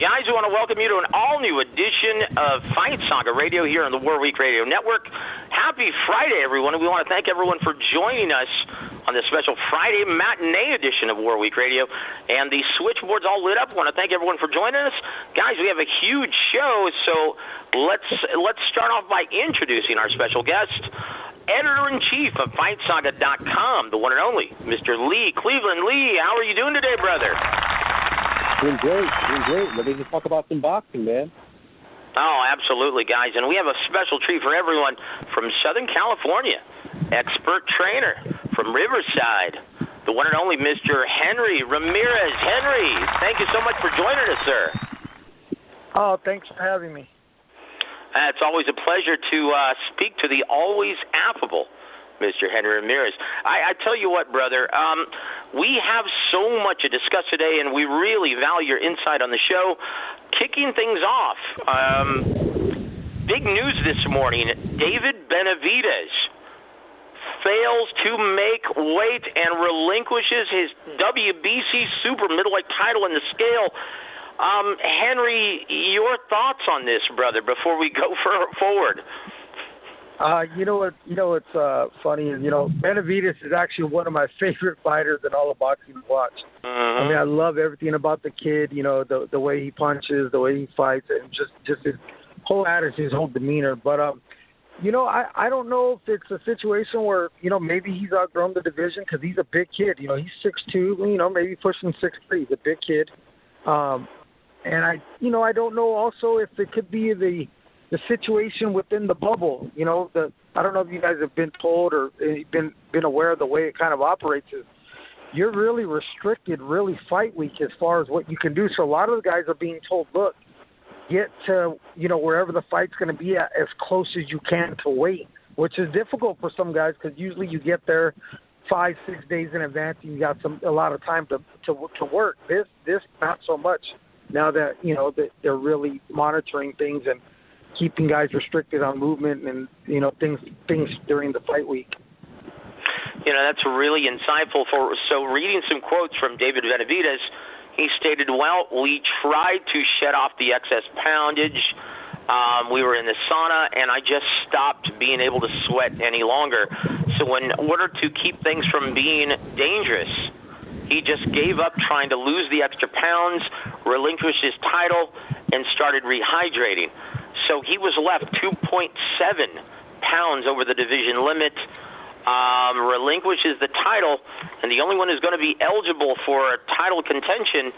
Guys, we want to welcome you to an all-new edition of FightSaga Radio here on the Warweek Radio Network. Happy Friday, everyone, and we want to thank everyone for joining us on this special Friday matinee edition of Warweek Radio. And the switchboard's all lit up. I want to thank everyone for joining us. Guys, we have a huge show, so let's start off by introducing our special guest, Editor-in-Chief of FightSaga.com, the one and only Mr. Lee Cleveland. Lee, how are you doing today, brother? Doing great. Ready to talk about some boxing, man. Oh, absolutely, guys. And we have a special treat for everyone from Southern California, expert trainer from Riverside, the one and only Mr. Henry Ramirez. Henry, thank you so much for joining us, sir. Oh, thanks for having me. It's always a pleasure to speak to the always affable Mr. Henry Ramirez. I tell you what, brother, we have so much to discuss today, and we really value your insight on the show. Kicking things off, big news this morning, David Benavidez fails to make weight and relinquishes his WBC super middleweight title in the scale. Henry, your thoughts on this, brother, before we go forward? You know what's funny is, Benavidez is actually one of my favorite fighters in all of boxing to watch. I mean, I love everything about the kid, the way he punches, the way he fights, and just his whole attitude, his whole demeanor. But, I don't know if it's a situation where, maybe he's outgrown the division because he's a big kid. He's 6'2", maybe pushing 6'3". He's a big kid. And I don't know also if it could be the situation within the bubble, I don't know if you guys have been told or been aware of the way it kind of operates is you're really restricted really fight week as far as what you can do. So a lot of the guys are being told, look, get to, wherever the fight's going to be at as close as you can to weight, which is difficult for some guys because usually you get there 5-6 days in advance and you got a lot of time to work. This not so much now that, that they're really monitoring things and keeping guys restricted on movement and, things during the fight week. That's really insightful. So reading some quotes from David Benavidez, he stated, well, we tried to shed off the excess poundage. We were in the sauna, and I just stopped being able to sweat any longer. So in order to keep things from being dangerous, he just gave up trying to lose the extra pounds, relinquished his title, and started rehydrating. So he was left 2.7 pounds over the division limit, relinquishes the title, and the only one who's going to be eligible for title contention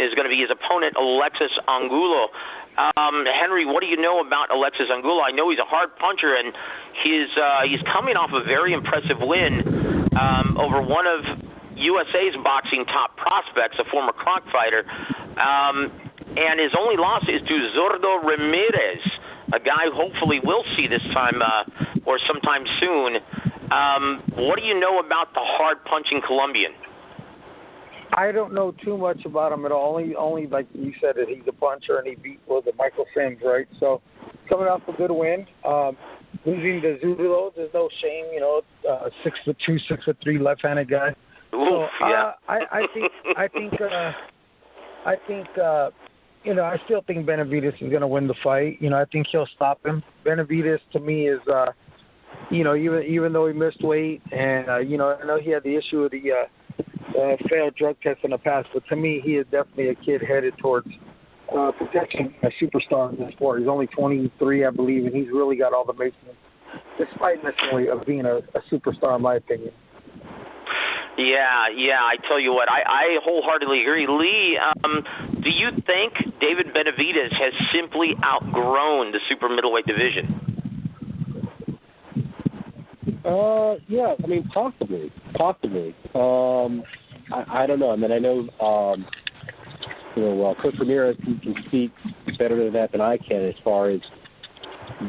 is going to be his opponent, Alexis Angulo. Henry, what do you know about Alexis Angulo? I know he's a hard puncher, and he's coming off a very impressive win over one of USA's boxing top prospects, a former Kronk fighter. And his only loss is to Zurdo Ramirez, a guy who hopefully we'll see this time or sometime soon. What do you know about the hard-punching Colombian? I don't know too much about him at all. Only like you said, that he's a puncher and he beat Michael Sims, right? So coming off a good win, losing to Zurdo, there's no shame. 6'2", 6'3", left-handed guy. Oof, so yeah. I still think Benavidez is going to win the fight. I think he'll stop him. Benavidez, to me, is, even though he missed weight, and, I know he had the issue of the failed drug test in the past, but to me, he is definitely a kid headed towards protection, a superstar in this sport. He's only 23, I believe, and he's really got all the makings, despite necessarily of being a superstar, in my opinion. Yeah, I tell you what, I wholeheartedly agree. Lee, do you think David Benavidez has simply outgrown the super middleweight division? Yeah, I mean, possibly. I don't know. I mean, I know, Coach Ramirez can speak better than that than I can as far as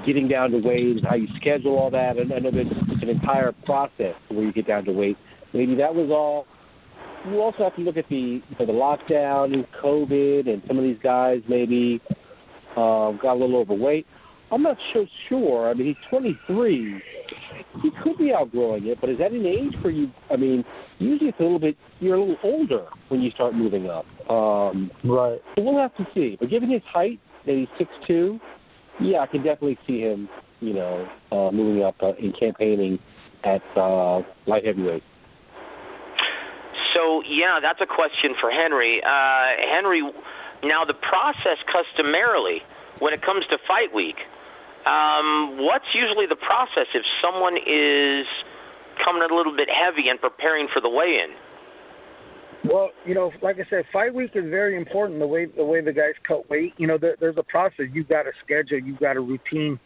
getting down to weight, how you schedule all that. And I know there's an entire process where you get down to weight. Maybe that was all. You also have to look at the lockdown and COVID, and some of these guys maybe got a little overweight. I'm not so sure. I mean, he's 23. He could be outgrowing it, but is that an age for you? I mean, usually it's you're a little older when you start moving up. Right. So we'll have to see. But given his height, that he's 6'2", yeah, I can definitely see him, moving up in campaigning at light heavyweight. So, yeah, that's a question for Henry. Henry, now the process customarily when it comes to fight week, what's usually the process if someone is coming a little bit heavy and preparing for the weigh-in? Well, like I said, fight week is very important, the way the guys cut weight. There's a process. You've got a schedule. You've got a routine,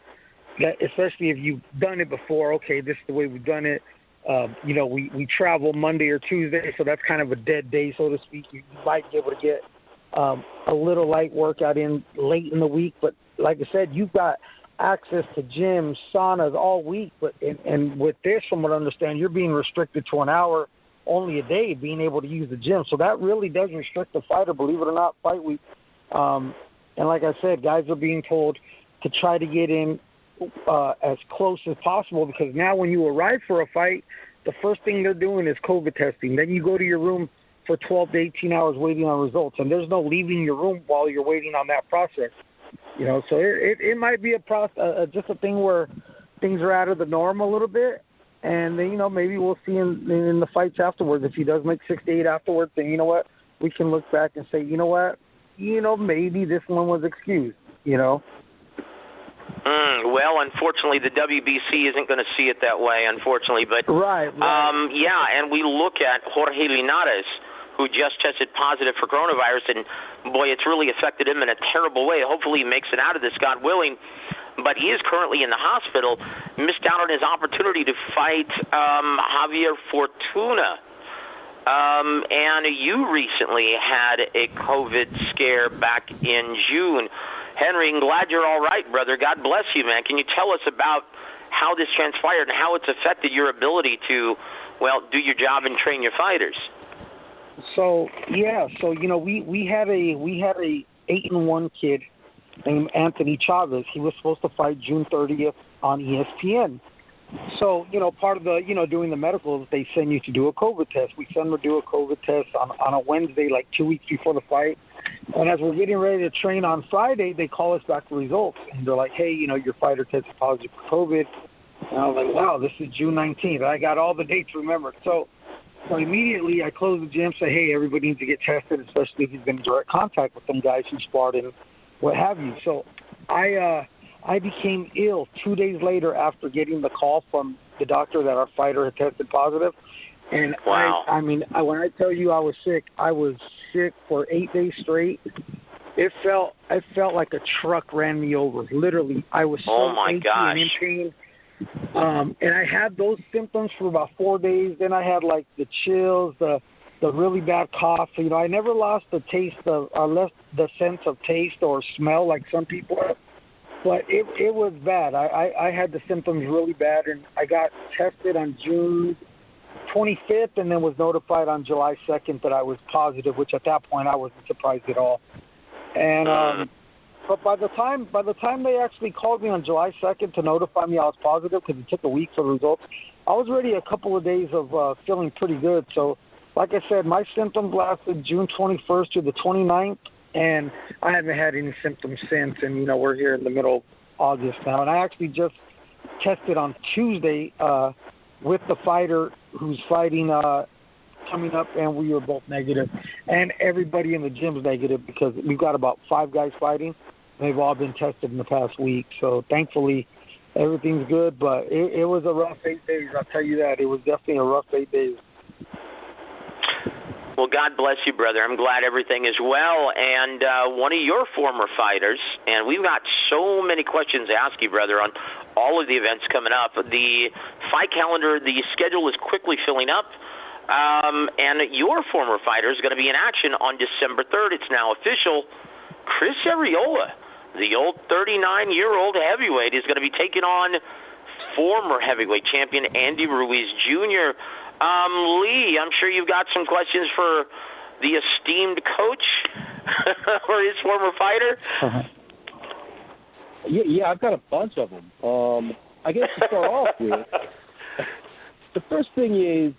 that, especially if you've done it before. Okay, this is the way we've done it. We travel Monday or Tuesday, so that's kind of a dead day, so to speak. You might be able to get a little light workout in late in the week. But like I said, you've got access to gyms, saunas all week. But and with this, from what I understand, you're being restricted to an hour only a day being able to use the gym. So that really does restrict the fighter, believe it or not, fight week. And like I said, guys are being told to try to get in as close as possible, because now when you arrive for a fight, the first thing they're doing is COVID testing. Then you go to your room for 12 to 18 hours waiting on results, and there's no leaving your room while you're waiting on that process. So it might be a process, just a thing where things are out of the norm a little bit. And then, maybe we'll see in the fights afterwards. If he does make 6 to 8 afterwards, then you know what? We can look back and say, maybe this one was excused, Well, unfortunately, the WBC isn't going to see it that way, unfortunately. But right. And we look at Jorge Linares, who just tested positive for coronavirus, and boy, it's really affected him in a terrible way. Hopefully he makes it out of this, God willing. But he is currently in the hospital, missed out on his opportunity to fight Javier Fortuna. And you recently had a COVID scare back in June. Henry, I'm glad you're all right, brother. God bless you, man. Can you tell us about how this transpired and how it's affected your ability to, do your job and train your fighters? So we had a 8-1 kid named Anthony Chavez. He was supposed to fight June 30th on ESPN. So, part of the, doing the medicals, they send you to do a COVID test. We send him to do a COVID test on a Wednesday, like 2 weeks before the fight. And as we're getting ready to train on Friday, they call us back the results. And they're like, hey, your fighter tested positive for COVID. And I was like, wow, this is June 19th. I got all the dates remembered. So immediately I close the gym, say, hey, everybody needs to get tested, especially if he's been in direct contact with them guys who sparred and what have you. So I became ill 2 days later after getting the call from the doctor that our fighter had tested positive. And wow. When I tell you I was sick for 8 days straight. It felt like a truck ran me over. Literally, I was so achy and in pain. And I had those symptoms for about 4 days. Then I had like the chills, the really bad cough. I never lost the taste left the sense of taste or smell like some people have. But it was bad. I had the symptoms really bad, and I got tested on June 25th and then was notified on July 2nd that I was positive, which at that point I wasn't surprised at all. And but by the time they actually called me on July 2nd to notify me I was positive, because it took a week for the results, I was already a couple of days of feeling pretty good. So, like I said, my symptoms lasted June 21st to the 29th, and I haven't had any symptoms since. And, we're here in the middle of August now. And I actually just tested on Tuesday with the fighter who's fighting coming up, and we were both negative. And everybody in the gym's negative, because we've got about 5 guys fighting. They've all been tested in the past week. So thankfully everything's good, but it was a rough 8 days. I'll tell you that. It was definitely a rough 8 days. Well, God bless you, brother. I'm glad everything is well. And one of your former fighters, and we've got so many questions to ask you, brother, on all of the events coming up. The fight calendar, the schedule is quickly filling up. And your former fighter is going to be in action on December 3rd. It's now official. Chris Arreola, the old 39-year-old heavyweight, is going to be taking on former heavyweight champion Andy Ruiz Jr. Lee, I'm sure you've got some questions for the esteemed coach or his former fighter. Yeah, I've got a bunch of them. I guess to start off with, the first thing is,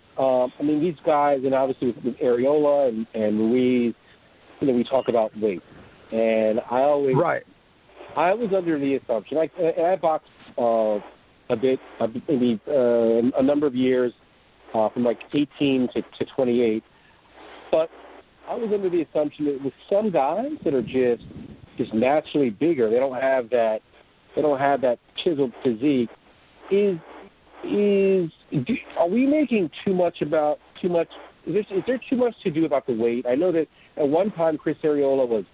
these guys, and obviously with Arreola and Ruiz, we talk about weight, and I always I was under the assumption, I boxed a bit, maybe a number of years, from like 18 to 28, but I was under the assumption that with some guys that are just naturally bigger, they don't have that chiseled physique. Are we making too much? Is there too much to do about the weight? I know that at one time Chris Arreola was,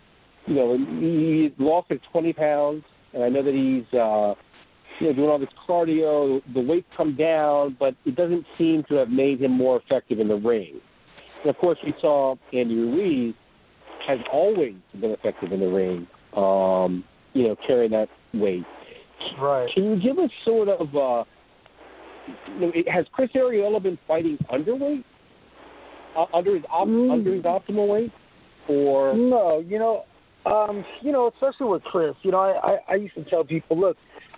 he lost like 20 pounds, and I know that he's doing all this cardio. The weight's come down, but it doesn't seem to have made him more effective in the ring. And of course, we saw Andy Ruiz has always been effective in the ring, carrying that weight. Right. Can you give us sort of, has Chris Arreola been fighting underweight, under his optimal weight, or no? Especially with Chris. I used to tell people, look,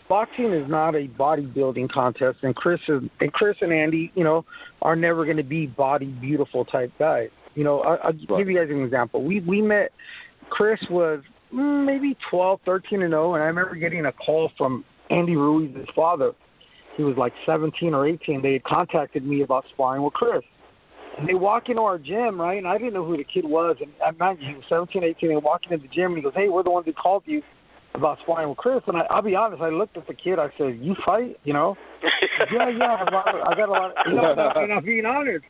boxing is not a bodybuilding contest, and Chris and Andy, are never going to be body beautiful type guys. I'll give you guys an example. We met. Chris was maybe 12, 13-0, and I remember getting a call from Andy Ruiz's father. He was like 17 or 18. They had contacted me about sparring with Chris. And they walk into our gym, right? And I didn't know who the kid was. And I imagine he was 17, 18. They walk into the gym, and he goes, hey, we're the ones that called you about sparring with Chris. And I'll be honest, I looked at the kid. I said, you fight? Yeah, I got a lot. And I'm being honest,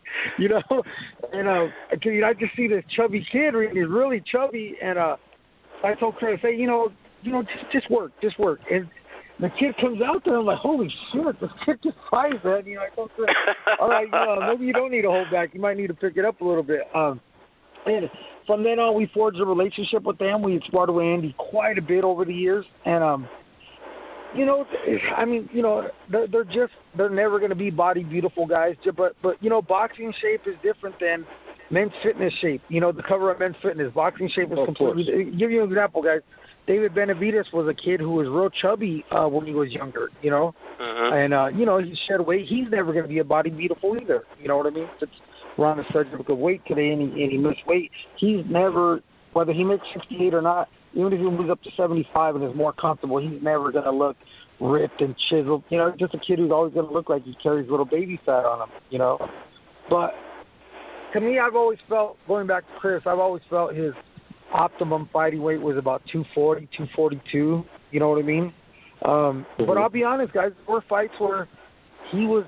And I just see this chubby kid. He's really chubby. And I told Chris, hey, just work. And the kid comes out there. I'm like, holy shit, this kid just fights, man. I told Chris, all right, maybe you don't need to hold back. You might need to pick it up a little bit. And from then on, we forged a relationship with them. We had sparred with Andy quite a bit over the years. And, they're never going to be body beautiful guys. But boxing shape is different than men's fitness shape. The cover of Men's Fitness. Boxing shape is completely. Give you an example, guys. David Benavidez was a kid who was real chubby when he was younger, and, he shed weight. He's never going to be a body beautiful either. You know what I mean? We're on the subject of weight today, and he missed weight. He's never, whether he makes 68 or not, even if he moves up to 75 and is more comfortable, he's never going to look ripped and chiseled. Just a kid who's always going to look like he carries little baby fat on him, But to me, I've always felt, going back to Chris, I've always felt his optimum fighting weight was about 240, 242. You know what I mean? But I'll be honest, guys, there were fights where he was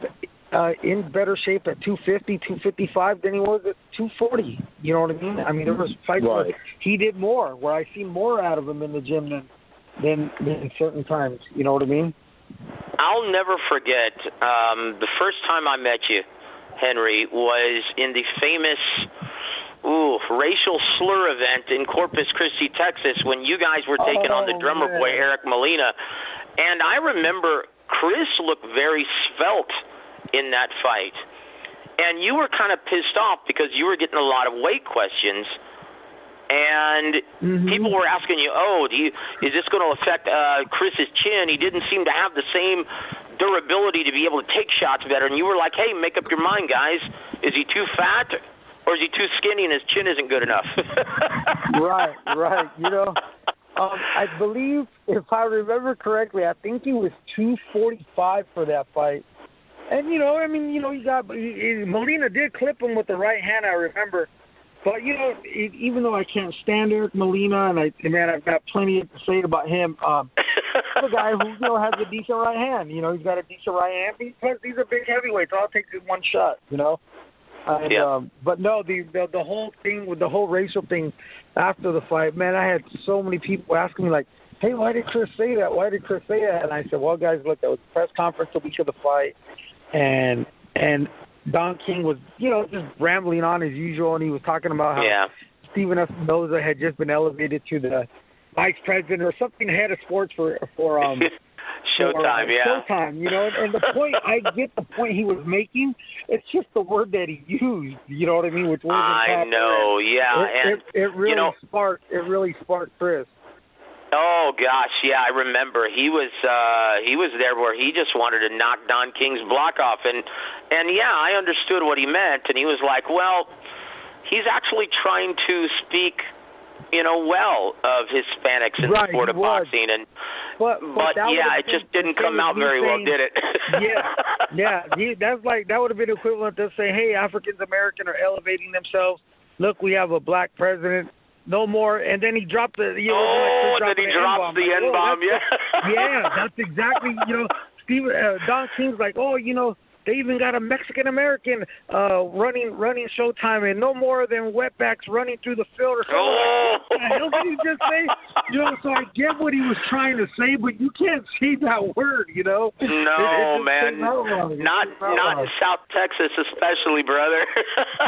in better shape at 250, 255 than he was at 240. You know what I mean? I mean, there was fights where he did more, where I see more out of him in the gym than certain times. You know what I mean? I'll never forget the first time I met you, Henry, was in the famous racial slur event in Corpus Christi, Texas, when you guys were taking on the drummer boy, Eric Molina. And I remember Chris looked very svelte in that fight. And you were kind of pissed off because you were getting a lot of weight questions. And people were asking you, is this going to affect Chris's chin? He didn't seem to have the same durability to be able to take shots better. And you were like, hey, make up your mind, guys. Is he too fat? Or is he too skinny and his chin isn't good enough? Right. I believe, if I remember correctly, I think he was 245 for that fight. And, Molina did clip him with the right hand, I remember. But, even though I can't stand Eric Molina, and I've got plenty to say about him, he's a guy who, has a decent right hand. He's got a decent right hand. He's a big heavyweight, so all it takes is one shot, And, but no, the whole thing with the whole racial thing after the fight, man, I had so many people asking me, like, hey, why did Chris say that? And I said, well, guys, look, that was a press conference the week of the fight, and Don King was, just rambling on as usual, and he was talking about how Steven Espinoza had just been elevated to the vice president or something, head of sports for Showtime, Showtime, and the point, I get the point he was making. It's just the word that he used, you know what I mean? Which wasn't I know, It really sparked Chris. Oh gosh, yeah, I remember he was there where he just wanted to knock Don King's block off, and yeah, I understood what he meant, and he was like, well, he's actually trying to speak well of Hispanics in the sport of boxing, and but yeah, it just didn't come out very well, did it? That would have been equivalent to saying, hey, African American are elevating themselves. Look, we have a black president. No more, and then he dropped the. Then he drops the N-bomb. Yeah, that's exactly. Don King's like, they even got a Mexican American running Showtime, and no more than wetbacks running through the field or something. What the hell did he just say? So I get what he was trying to say, but you can't say that word, No, man, not in South Texas, especially, brother.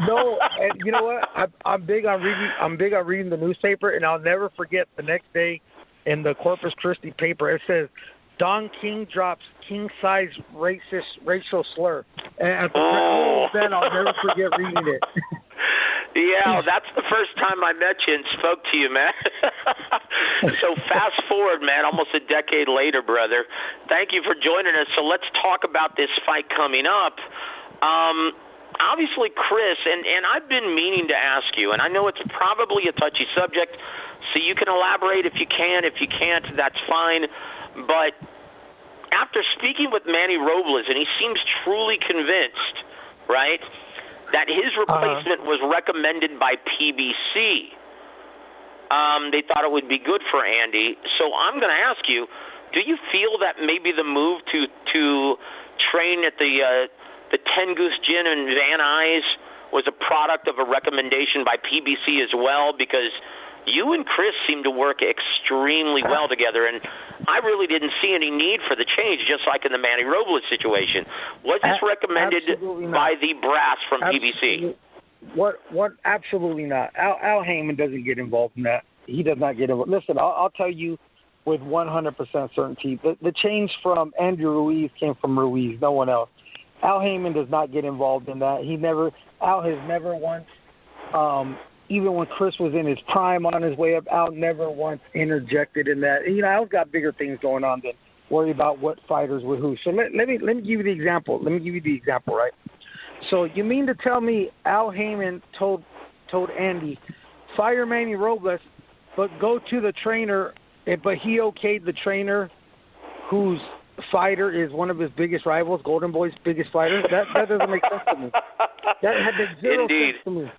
No, and you know what? I'm big on reading the newspaper, and I'll never forget the next day in the Corpus Christi paper. It says, Don King drops king-size racial slur. And then I'll never forget reading it. Yeah, that's the first time I met you and spoke to you, man. So fast forward, man, almost a decade later, brother. Thank you for joining us. So let's talk about this fight coming up. Obviously, Chris, and I've been meaning to ask you, and I know it's probably a touchy subject, so you can elaborate if you can. If you can't, that's fine. But after speaking with Manny Robles, and he seems truly convinced, right, that his replacement was recommended by PBC. They thought it would be good for Andy. So I'm going to ask you, do you feel that maybe the move to train at the Ten Goose Gin in Van Nuys was a product of a recommendation by PBC as well? Because you and Chris seem to work extremely well together, and I really didn't see any need for the change, just like in the Manny Robles situation. Was this recommended by the brass from PBC? What? Absolutely not. Al Heyman doesn't get involved in that. He does not get involved. Listen, I'll tell you with 100% certainty, the change from Andrew Ruiz came from Ruiz, no one else. Al Heyman does not get involved in that. Al has never once, even when Chris was in his prime on his way up, Al never once interjected in that. Al's got bigger things going on than worry about what fighters with who. So let me give you the example. Right? So you mean to tell me Al Heyman told Andy, fire Manny Robles, but go to the trainer, but he okayed the trainer whose fighter is one of his biggest rivals, Golden Boy's biggest fighter? That doesn't make sense to me. That had zero sense to me.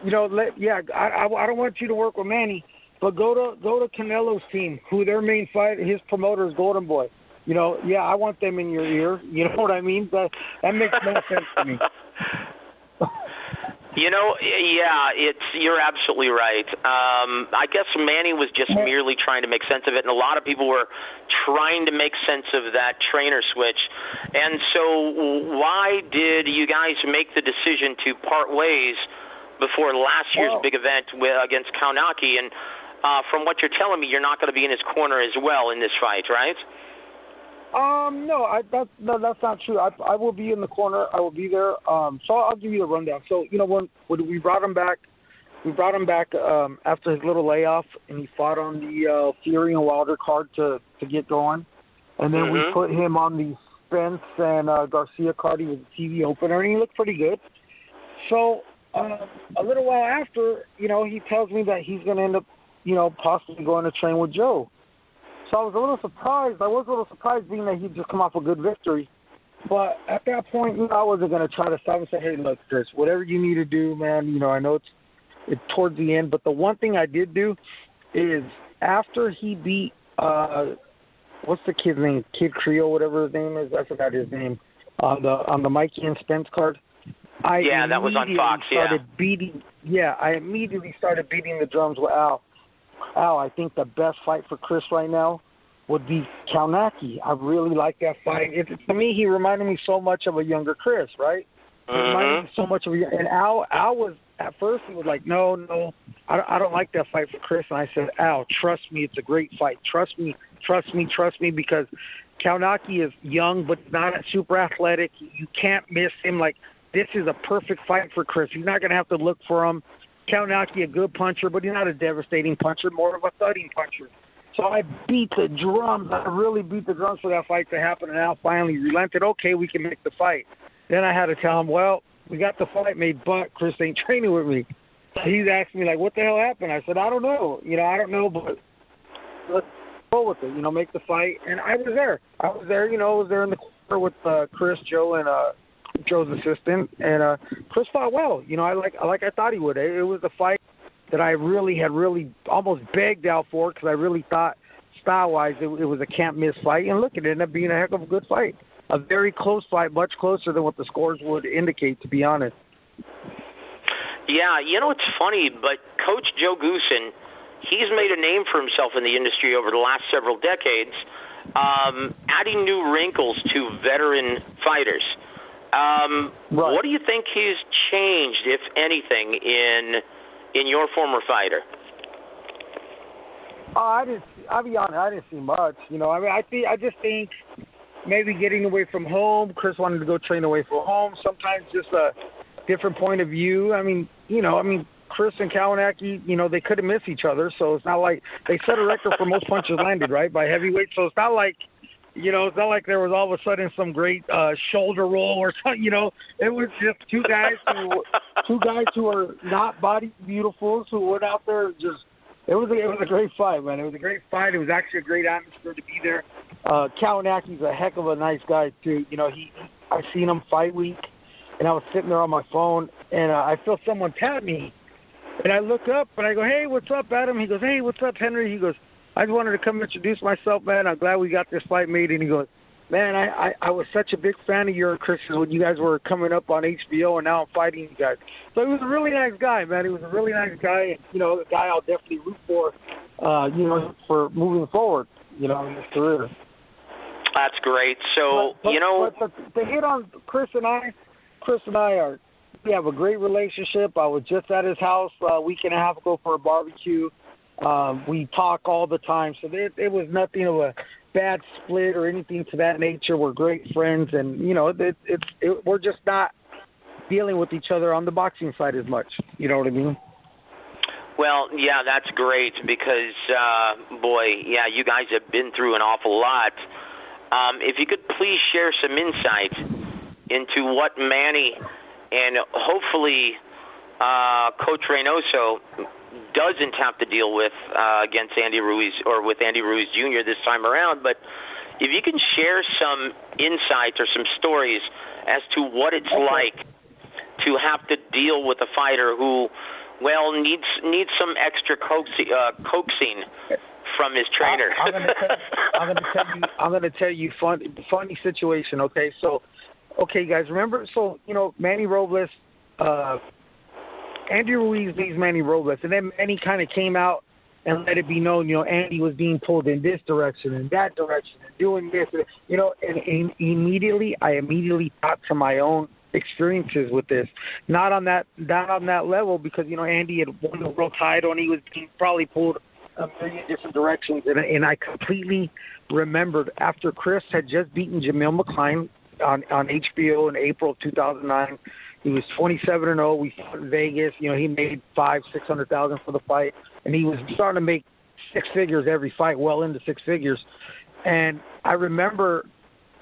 I don't want you to work with Manny, but go to Canelo's team, who their main fighter, his promoter is Golden Boy. I want them in your ear. You know what I mean? That makes no sense to me. You're absolutely right. I guess Manny was just merely trying to make sense of it, and a lot of people were trying to make sense of that trainer switch. And so why did you guys make the decision to part ways before last year's big event against Kaunaki? And from what you're telling me, you're not going to be in his corner as well in this fight, right? No, that's not true. I will be in the corner. I will be there. So I'll give you the rundown. So when we brought him back, after his little layoff, and he fought on the Fury and Wilder card to get going, and then we put him on the Spence and Garcia card. He was a TV opener, and he looked pretty good. So a little while after, he tells me that he's going to end up, possibly going to train with Joe. So I was a little surprised being that he'd just come off a good victory. But at that point, I wasn't going to try to stop and say, hey, look, Chris, whatever you need to do, man, I know it's towards the end. But the one thing I did do is after he beat, what's the kid's name? Kid Creole, whatever his name is. I forgot his name. On the Mikey and Spence card. That was on Fox, I immediately started beating the drums with Al. I think the best fight for Chris right now would be Kaunaki. I really like that fight. To me, he reminded me so much of a younger Chris, right? He reminded me so much of and Al was, at first, he was like, no, I don't like that fight for Chris. And I said, Al, trust me, it's a great fight. Trust me, because Kaunaki is young, but not super athletic. You can't miss him. Like, this is a perfect fight for Chris. You're not going to have to look for him. Kaunaki, a good puncher, but he's not a devastating puncher, more of a thudding puncher. So I beat the drums. I really beat the drums for that fight to happen, and Al finally relented. Okay, we can make the fight. Then I had to tell him, well, we got the fight made, but Chris ain't training with me. he's asking me, like, what the hell happened? I said, I don't know. I don't know, but let's go with it, make the fight. And I was there. I was there in the corner with Chris, Joe, and Joe's assistant. And Chris fought well. I thought he would. It was a fight that I had almost begged out for because I really thought style-wise it was a can't-miss fight. And look, it ended up being a heck of a good fight. A very close fight, much closer than what the scores would indicate, to be honest. Yeah, it's funny, but Coach Joe Goosen, he's made a name for himself in the industry over the last several decades, adding new wrinkles to veteran fighters. Right. What do you think he's changed, if anything, in your former fighter? I'll be honest, I didn't see much. I just think maybe getting away from home. Chris wanted to go train away from home. Sometimes just a different point of view. Chris and Kawanaki, they couldn't miss each other, so it's not like they set a record for most punches landed, right, by heavyweight. So it's not like, it's not like there was all of a sudden some great shoulder roll or something. It was just two guys who are not body beautifuls who went out there and just. It was a great fight, man. It was a great fight. It was actually a great atmosphere to be there. Kawanaki's a heck of a nice guy too. I've seen him fight week, and I was sitting there on my phone, and I feel someone tap me, and I look up and I go, "Hey, what's up, Adam?" He goes, "Hey, what's up, Henry?" He goes, "I just wanted to come introduce myself, man. I'm glad we got this fight made." And he goes, "Man, I was such a big fan of your Chris's when you guys were coming up on HBO, and now I'm fighting you guys." So he was a really nice guy, man. He was a really nice guy, and, the guy I'll definitely root for, for moving forward, in his career. That's great. So, but to hit on Chris and I we have a great relationship. I was just at his house a week and a half ago for a barbecue. We talk all the time, so it was nothing of a bad split or anything to that nature. We're great friends, and we're just not dealing with each other on the boxing side as much. You know what I mean? Well, yeah, that's great because, you guys have been through an awful lot. If you could please share some insight into what Manny and hopefully Coach Reynoso doesn't have to deal with against Andy Ruiz or with Andy Ruiz Jr. this time around, but if you can share some insights or some stories as to what it's like to have to deal with a fighter who, needs some extra coaxing from his trainer. I'm going to tell you funny situation. Okay, so guys, remember? So Manny Robles. Andy Ruiz leaves Manny Robles, and then Manny kind of came out and let it be known, Andy was being pulled in this direction and that direction and doing this, and I immediately thought to my own experiences with this, not on that level, because, Andy had won the world title and he was being probably pulled a million different directions, and I completely remembered after Chris had just beaten Jamil McCline on HBO in April of 2009. He was 27-0. We fought in Vegas. He made $500,000-$600,000 for the fight, and he was starting to make six figures every fight, well into six figures. And I remember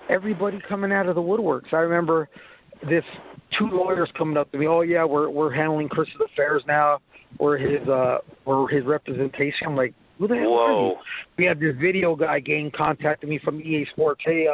everybody coming out of the woodworks. I remember this two lawyers coming up to me. "Oh yeah, we're handling Chris's affairs now. We're his representation." I'm like, "Who the hell are you?" We had this video guy contacted me from EA Sports. "Hey,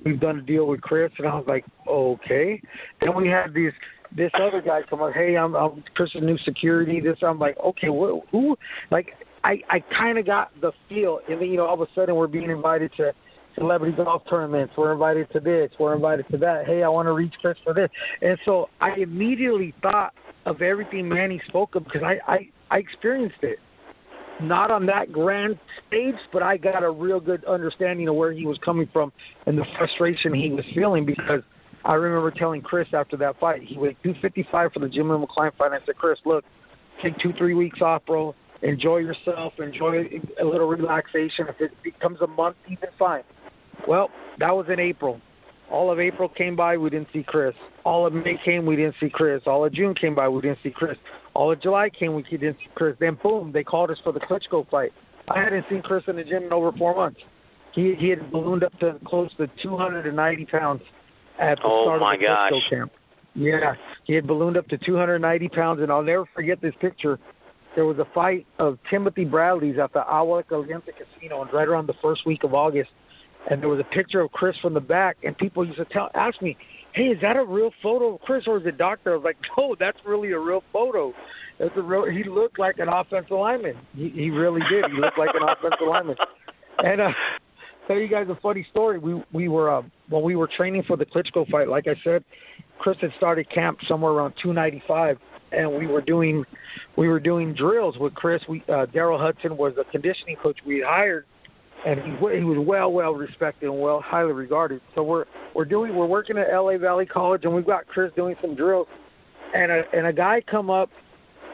we've done a deal with Chris," and I was like, "Okay." Then we had this other guy come up. "Hey, I'm Chris's new security." I'm like, "Okay, who?" Like, I kind of got the feel, and then all of a sudden we're being invited to celebrity golf tournaments. We're invited to this. We're invited to that. Hey, I want to reach Chris for this. And so I immediately thought of everything Manny spoke of because I experienced it. Not on that grand stage, but I got a real good understanding of where he was coming from and the frustration he was feeling, because I remember telling Chris after that fight, he weighed 255 for the Jamil McCline fight. I said, "Chris, look, take 2-3 weeks off, bro. Enjoy yourself. Enjoy a little relaxation. If it becomes a month, even fine." Well, that was in April. All of April came by, we didn't see Chris. All of May came, we didn't see Chris. All of June came by, we didn't see Chris. All of July came, we didn't see Chris. Then, boom, they called us for the Klitschko fight. I hadn't seen Chris in the gym in over 4 months. He had ballooned up to close to 290 pounds at the start of the Klitschko camp. Yeah, he had ballooned up to 290 pounds, and I'll never forget this picture. There was a fight of Timothy Bradley's at the Agua Caliente Casino, and right around the first week of August, and there was a picture of Chris from the back, and people used to ask me, hey, is that a real photo of Chris, or is it doctor? I was like, no, that's really a real photo. He looked like an offensive lineman. He really did. He looked like an offensive lineman. And tell you guys a funny story. We were when we were training for the Klitschko fight, like I said, Chris had started camp somewhere around 295, and we were doing drills with Chris. Daryl Hudson was the conditioning coach we had hired, and he was well respected and highly regarded. So we're working at LA Valley College, and we've got Chris doing some drills, and a guy come up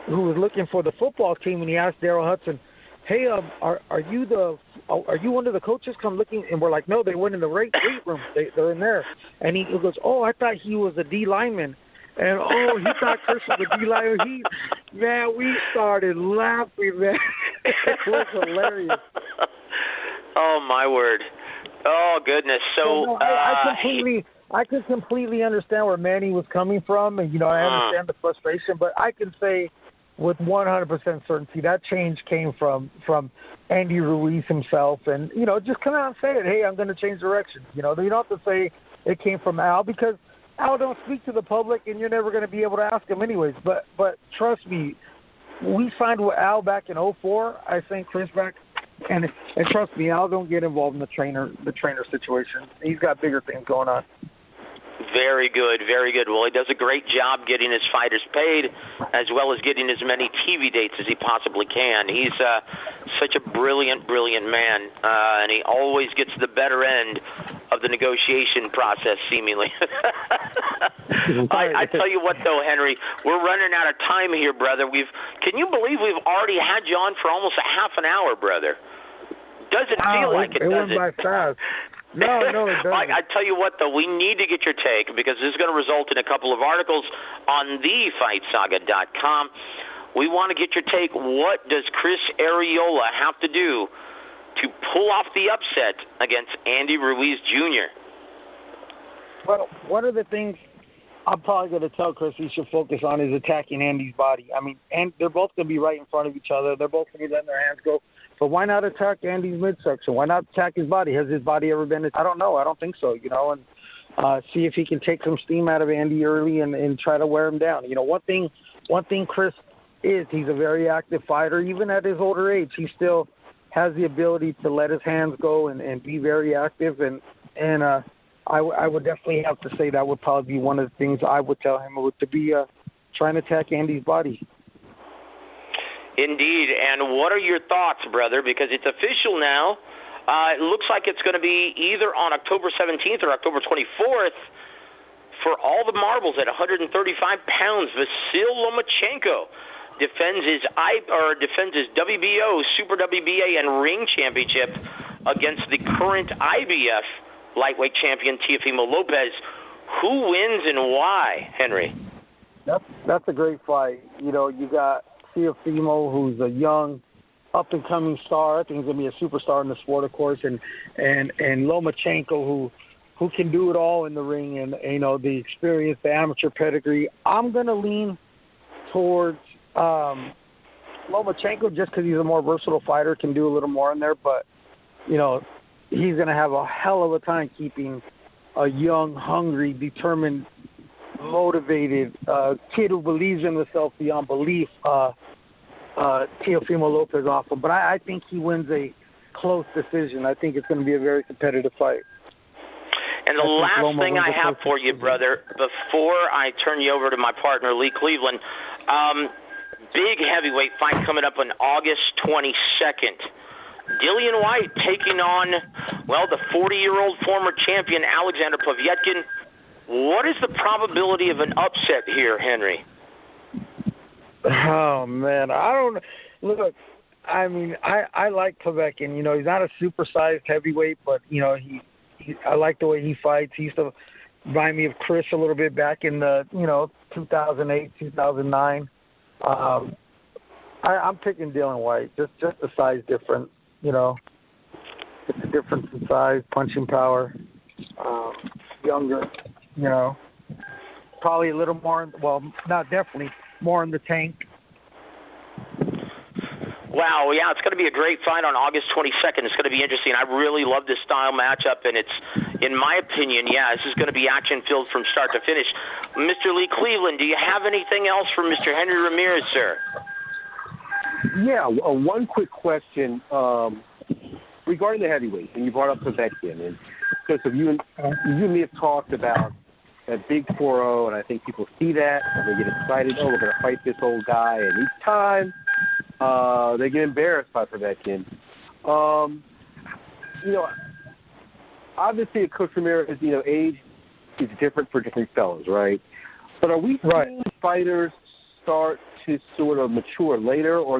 who was looking for the football team, and he asked Daryl Hudson, hey, are you one of the coaches come looking? And we're like, no, they went in the weight room. They're in there. And he goes, oh, I thought he was a D lineman. And, he thought Chris was a D lineman. Man, we started laughing, man. It was hilarious. Oh, my word. Oh, goodness. So, I can completely understand where Manny was coming from. And, I understand the frustration, but I can say with 100% certainty that change came from Andy Ruiz himself. And, just come out and say it. Hey, I'm going to change direction. You don't have to say it came from Al, because Al don't speak to the public, and you're never going to be able to ask him anyways. But trust me, we signed with Al back in 2004. I think Chris back. And trust me, Al don't get involved in the trainer situation. He's got bigger things going on. Very good, very good. Well, he does a great job getting his fighters paid, as well as getting as many TV dates as he possibly can. He's such a brilliant man, and he always gets the better end of the negotiation process, seemingly. I tell you what, though, Henry, we're running out of time here, brother. Can you believe we've already had you on for almost a half an hour, brother? Doesn't feel like it, does it? It went by fast. No, it doesn't. I tell you what, though, we need to get your take, because this is going to result in a couple of articles on the FightSaga.com. We want to get your take. What does Chris Arreola have to do to pull off the upset against Andy Ruiz Jr.? Well, one of the things I'm probably going to tell Chris he should focus on is attacking Andy's body. I mean, and they're both going to be right in front of each other. They're both going to be letting their hands go. But why not attack Andy's midsection? Why not attack his body? Has his body ever been? I don't know. I don't think so, and see if he can take some steam out of Andy early and try to wear him down. One thing Chris is, he's a very active fighter. Even at his older age, he still has the ability to let his hands go and be very active. And I would definitely have to say that would probably be one of the things I would tell him, to be trying to attack Andy's body. Indeed. And what are your thoughts, brother? Because it's official now. It looks like it's going to be either on October 17th or October 24th for all the marbles at 135 pounds. Vasyl Lomachenko defends his WBO, Super WBA, and Ring Championship against the current IBF lightweight champion Teofimo Lopez. Who wins and why, Henry? That's a great fight. You got Teofimo, who's a young, up-and-coming star. I think he's going to be a superstar in the sport, of course, and Lomachenko, who can do it all in the ring, and the experience, the amateur pedigree. I'm going to lean towards Lomachenko just because he's a more versatile fighter, can do a little more in there, but he's going to have a hell of a time keeping a young, hungry, determined, motivated kid who believes in himself beyond belief, Teofimo Lopez off him. But I think he wins a close decision. I think it's going to be a very competitive fight. And the last thing I have for you, brother, before I turn you over to my partner, Lee Cleveland, big heavyweight fight coming up on August 22nd. Dillian White taking on, the 40-year-old former champion, Alexander Povetkin. What is the probability of an upset here, Henry? Oh, man. Look, I mean, I like Povetkin. He's not a super-sized heavyweight, but, I like the way he fights. He used to remind me of Chris a little bit back in the, 2008, 2009. I'm picking Dillian White, just the size difference, It's a difference in size, punching power, younger, probably a little more. Well, not definitely more in the Tank. Wow, yeah, it's going to be a great fight on August 22nd. It's going to be interesting. I really love this style matchup, and it's, in my opinion, this is going to be action-filled from start to finish. Mr. Lee Cleveland, do you have anything else for Mr. Henry Ramirez, sir? Yeah, one quick question regarding the heavyweights, and you brought up Povetkin. And Joseph, you and me have talked about that big 4-0, and I think people see that, and they get excited, we're going to fight this old guy, and each time they get embarrassed by Povetkin. Obviously, Coach Ramirez, age is different for different fellas, right? But are we seeing fighters start to sort of mature later, or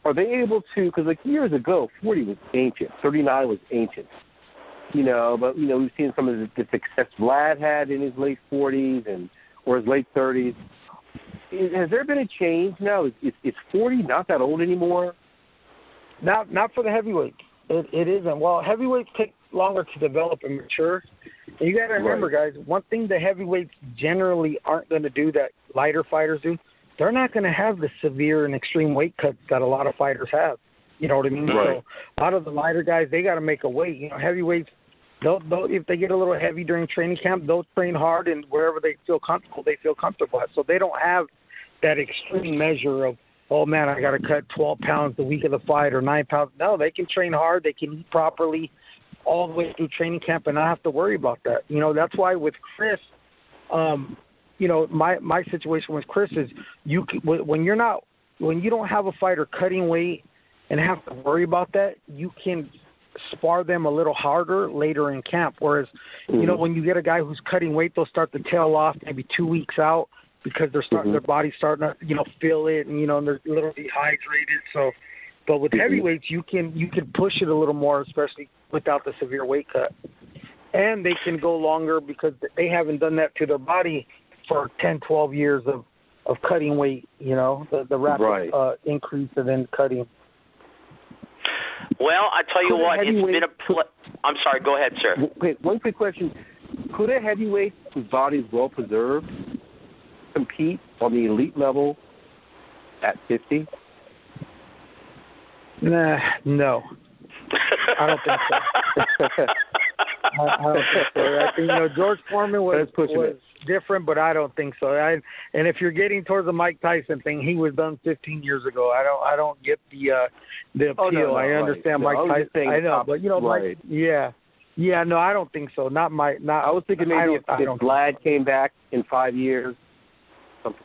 are they able to? Because years ago, 40 was ancient, 39 was ancient. But we've seen some of the success Vlad had in his late 40s or his late 30s. Has there been a change now? Is 40 not that old anymore? Not for the heavyweights. It isn't. Well, heavyweights take longer to develop and mature. And you got to remember, guys, one thing the heavyweights generally aren't going to do that lighter fighters do, they're not going to have the severe and extreme weight cuts that a lot of fighters have. You know what I mean? Right. So a lot of the lighter guys, they got to make a weight. Heavyweights, they'll if they get a little heavy during training camp, they'll train hard, and wherever they feel comfortable at. So they don't have that extreme measure of, oh, man, I got to cut 12 pounds the week of the fight or 9 pounds. No, they can train hard. They can eat properly all the way through training camp and not have to worry about that. That's why with Chris, my situation with Chris is when you don't have a fighter cutting weight and have to worry about that, you can spar them a little harder later in camp. Whereas, when you get a guy who's cutting weight, they'll start to tail off maybe 2 weeks out because they're starting, their body's starting to, feel it, and, they're a little dehydrated. So, but with heavyweights, you can push it a little more, especially without the severe weight cut. And they can go longer because they haven't done that to their body for 10, 12 years of cutting weight, the rapid increase and then cutting. Well, I tell you what, it's been a I'm sorry, go ahead, sir. Wait, one quick question. Could a heavyweight whose body is well preserved compete on the elite level at 50? No. I don't think so. I don't think so. I think, George Foreman was different, but I don't think so. And if you're getting towards the Mike Tyson thing, he was done 15 years ago. I don't get the appeal. Oh, no, I understand Mike Tyson. I know, but Mike, no, I don't think so. I was thinking maybe if Vlad came back in 5 years.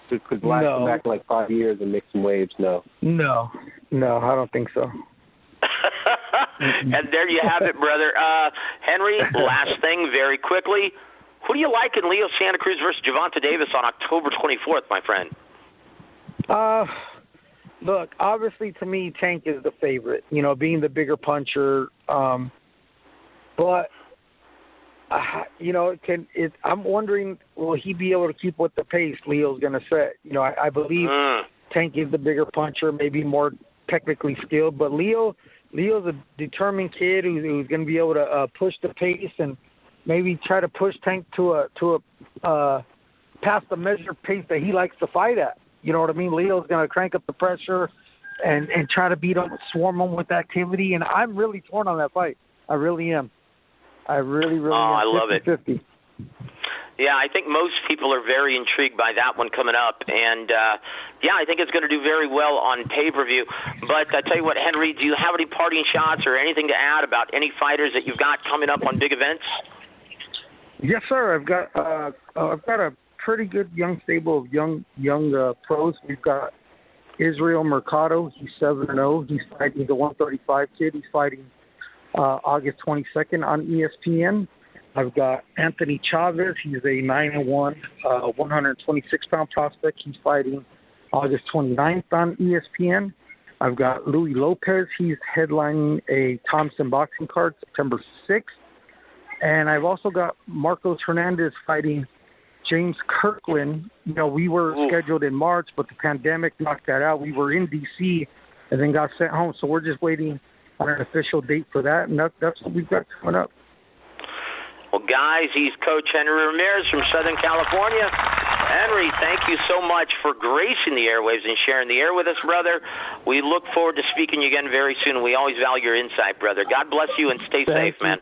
Could Vlad come back in 5 years and make some waves? No, I don't think so. And there you have it, brother. Henry, last thing, very quickly. Who do you like in Leo Santa Cruz versus Gervonta Davis on October 24th, my friend? Look, obviously to me, Tank is the favorite, being the bigger puncher. But, I'm wondering, will he be able to keep with the pace Leo's going to set? I believe Tank is the bigger puncher, maybe more technically skilled. But Leo's a determined kid who's going to be able to push the pace and maybe try to push Tank to a past the measured pace that he likes to fight at. You know what I mean? Leo's going to crank up the pressure and try to beat him, swarm him with activity. And I'm really torn on that fight. I really am. I really am. I love 50-50. it. Yeah, I think most people are very intrigued by that one coming up. And, I think it's going to do very well on pay-per-view. But I tell you what, Henry, do you have any parting shots or anything to add about any fighters that you've got coming up on big events? Yes, sir. I've got a pretty good young stable of young pros. We've got Israel Mercado. He's 7-0. He's fighting the 135 kid. He's fighting August 22nd on ESPN. I've got Anthony Chavez. He's a 9-1, 126-pound prospect. He's fighting August 29th on ESPN. I've got Louis Lopez. He's headlining a Thompson boxing card September 6th. And I've also got Marcos Hernandez fighting James Kirkland. We were scheduled in March, but the pandemic knocked that out. We were in D.C. and then got sent home. So we're just waiting on an official date for that, and that's what we've got coming up. Well, guys, he's Coach Henry Ramirez from Southern California. Henry, thank you so much for gracing the airwaves and sharing the air with us, brother. We look forward to speaking again very soon. We always value your insight, brother. God bless you and stay safe, man.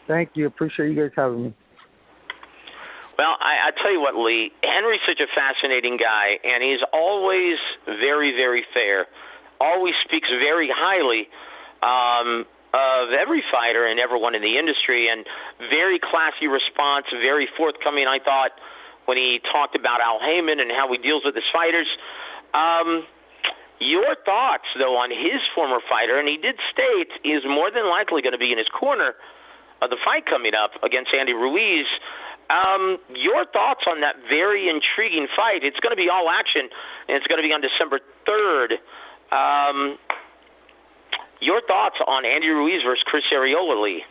Thank you. Appreciate you guys having me. Well, I tell you what, Lee, Henry's such a fascinating guy, and he's always very, very fair, always speaks very highly of every fighter and everyone in the industry, and very classy response, very forthcoming, I thought, when he talked about Al Heyman and how he deals with his fighters. Your thoughts, though, on his former fighter, and he did state he is more than likely going to be in his corner of the fight coming up against Andy Ruiz. Your thoughts on that very intriguing fight? It's going to be all action, and it's going to be on December 3rd. Your thoughts on Andy Ruiz versus Chris Arreola, Lee?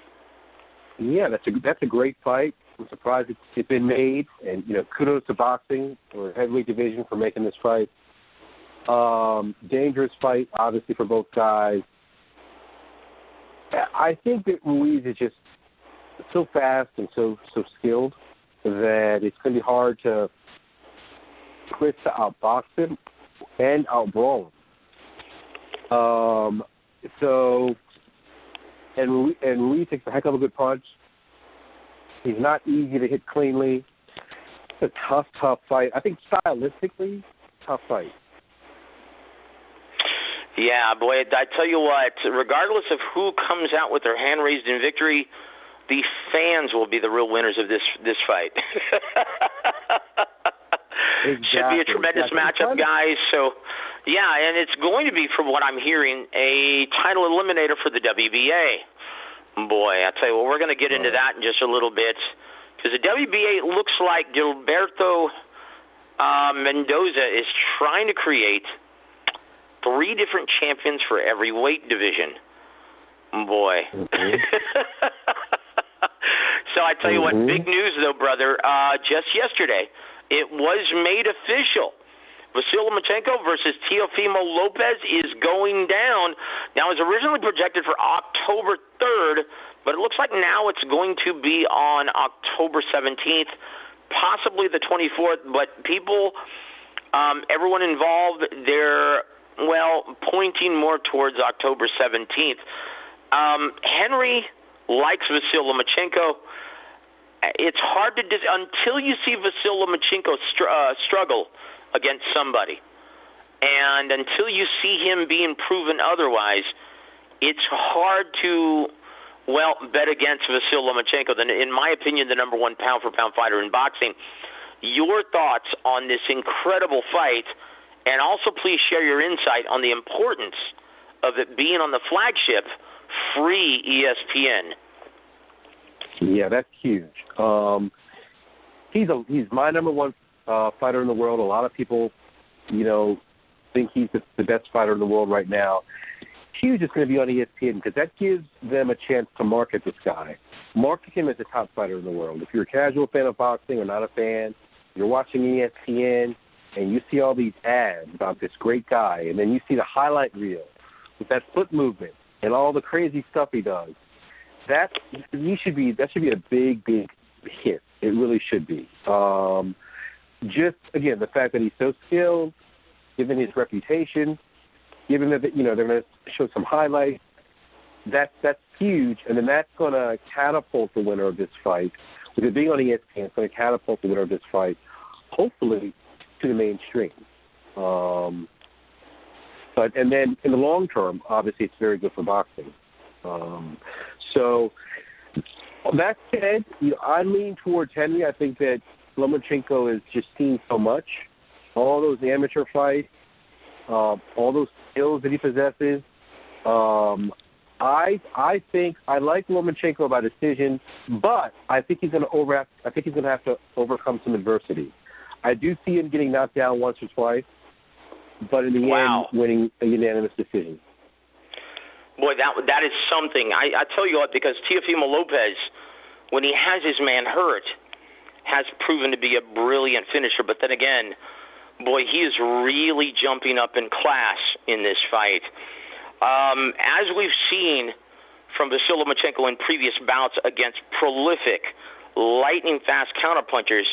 Yeah, that's a great fight. I'm surprised it's been made, and kudos to boxing or heavyweight division for making this fight. Dangerous fight, obviously, for both guys. I think that Ruiz is just so fast and so skilled that it's going to be hard to Chris to outbox him and outbrawl him. And Ruiz takes a heck of a good punch. He's not easy to hit cleanly. It's a tough fight. I think stylistically, tough fight. Yeah, boy, I tell you what, regardless of who comes out with their hand raised in victory, the fans will be the real winners of this fight. Exactly, should be a tremendous matchup, guys. So, yeah, and it's going to be, from what I'm hearing, a title eliminator for the WBA. Boy, I tell you what, we're going to get into that in just a little bit, because the WBA looks like Gilberto Mendoza is trying to create 3 different champions for every weight division. Boy. Mm-hmm. So I tell you what, big news, though, brother. Just yesterday, it was made official. Vasyl Lomachenko versus Teofimo Lopez is going down. Now, it was originally projected for October 3rd, but it looks like now it's going to be on October 17th, possibly the 24th. But people, everyone involved, they're, pointing more towards October 17th. Henry likes Vasyl Lomachenko. It's hard to until you see Vasyl Lomachenko struggle against somebody, and until you see him being proven otherwise, it's hard to bet against Vasyl Lomachenko, in my opinion, the number 1 pound-for-pound fighter in boxing. Your thoughts on this incredible fight, and also please share your insight on the importance of it being on the flagship free ESPN. Yeah, that's huge. He's my number 1 fighter in the world. A lot of people, think he's the best fighter in the world right now. Huge is going to be on ESPN because that gives them a chance to market this guy. Market him as the top fighter in the world. If you're a casual fan of boxing or not a fan, you're watching ESPN and you see all these ads about this great guy, and then you see the highlight reel with that foot movement and all the crazy stuff he does. That should be a big hit. It really should be. Just again, the fact that he's so skilled, given his reputation, given that they're going to show some highlights, that's huge, and then that's going to catapult the winner of this fight. With it being on ESPN, it's going to catapult the winner of this fight, hopefully, to the mainstream. And then in the long term, obviously, it's very good for boxing. So that said, I lean towards Henry. I think that Lomachenko is just seen so much. All those amateur fights, all those skills that he possesses. I think I like Lomachenko by decision, but I think he's going to have to overcome some adversity. I do see him getting knocked down once or twice, but in the end, winning a unanimous decision. Boy, that is something. I tell you what, because Teofimo Lopez, when he has his man hurt, has proven to be a brilliant finisher. But then again, boy, he is really jumping up in class in this fight. As we've seen from Vasyl Lomachenko in previous bouts against prolific, lightning-fast counterpunchers,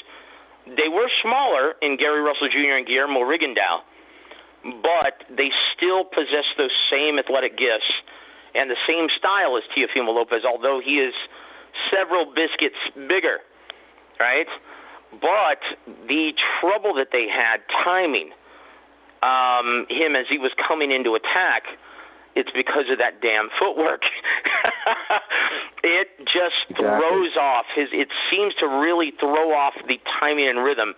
They were smaller in Gary Russell Jr. and Guillermo Rigondeaux, but they still possess those same athletic gifts and the same style as Teofimo Lopez, although he is several biscuits bigger, right? But the trouble that they had timing him as he was coming into attack, it's because of that damn footwork. It just throws off it seems to really throw off the timing and rhythm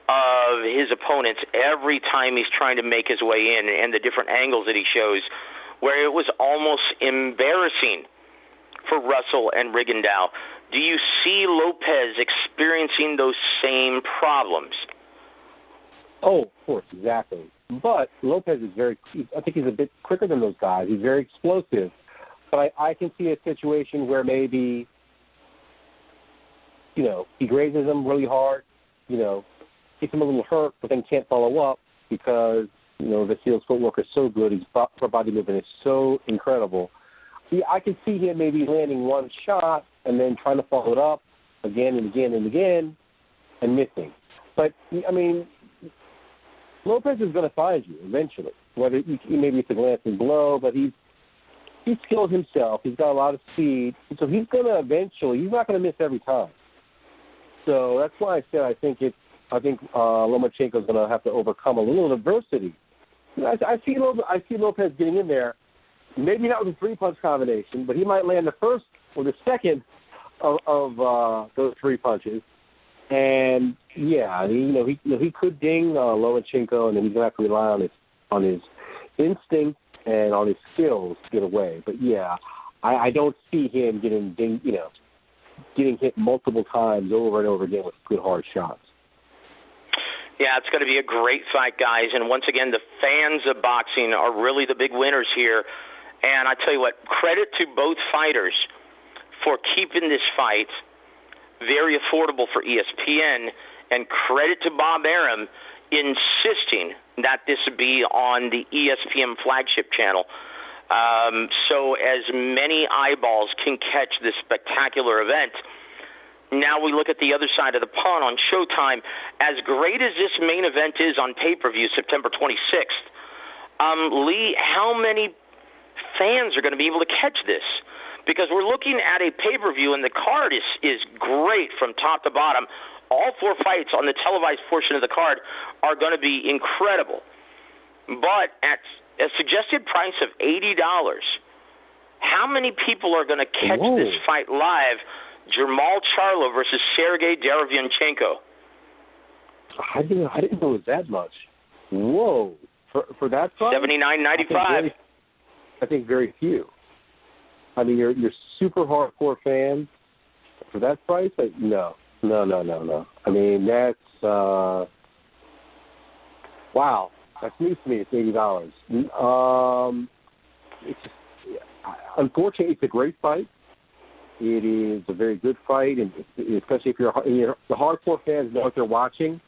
of his opponents every time he's trying to make his way in, and the different angles that he shows, where it was almost embarrassing for Russell and Rigondeaux. Do you see Lopez experiencing those same problems? Oh, of course, exactly. But Lopez is I think he's a bit quicker than those guys. He's very explosive. But I can see a situation where maybe, he grazes him really hard, gets him a little hurt, but then can't follow up because, Vasile's footwork is so good. His body movement is so incredible. Yeah, I can see him maybe landing one shot and then trying to follow it up again and again and again and missing. But, Lopez is going to find you eventually. Whether maybe it's a glancing blow, but he's skilled himself. He's got a lot of speed, so he's going to eventually. He's not going to miss every time. So that's why I said I think Lomachenko's going to have to overcome a little adversity. I see Lopez getting in there. Maybe not with a 3-punch combination, but he might land the first or the second of those 3 punches. And he could ding Lomachenko, and then he's gonna have to rely on his instinct and on his skills to get away. But I don't see him getting hit multiple times over and over again with good hard shots. Yeah, it's going to be a great fight, guys. And once again, the fans of boxing are really the big winners here. And I tell you what, credit to both fighters for keeping this fight very affordable for ESPN, and credit to Bob Arum insisting that this be on the ESPN flagship channel, so as many eyeballs can catch this spectacular event. Now we look at the other side of the pond on Showtime. As great as this main event is on pay-per-view September 26th, Lee, how many fans are going to be able to catch this? Because we're looking at a pay-per-view, and the card is great from top to bottom. All 4 fights on the televised portion of the card are going to be incredible. But at a suggested price of $80, how many people are going to catch this fight live? Jermall Charlo versus Sergey Derevyanchenko. I didn't know it was that much. Whoa. For that price? $79.95. I think very few. I mean, you're super hardcore fans for that price? No. I mean, that's wow. That's news to me. It's $80. It's just, unfortunately, it's a great fight. It is a very good fight, and especially if the hardcore fans know what they're watching.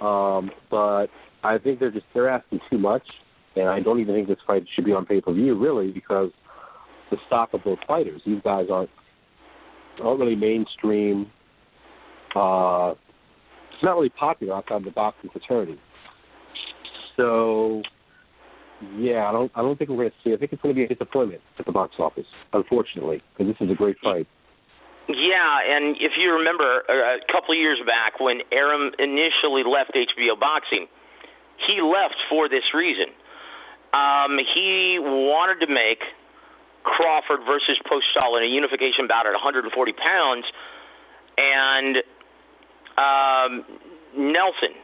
But I think they're asking too much, and I don't even think this fight should be on pay-per-view, really, because the stock of both fighters. These guys aren't really mainstream. It's not really popular outside the boxing fraternity. So, I don't think we're going to see it. I think it's going to be a disappointment at the box office, unfortunately, because this is a great fight. Yeah, and if you remember a couple of years back when Arum initially left HBO Boxing, he left for this reason. He wanted to make Crawford versus Postol in a unification bout at 140 pounds, and Nelson,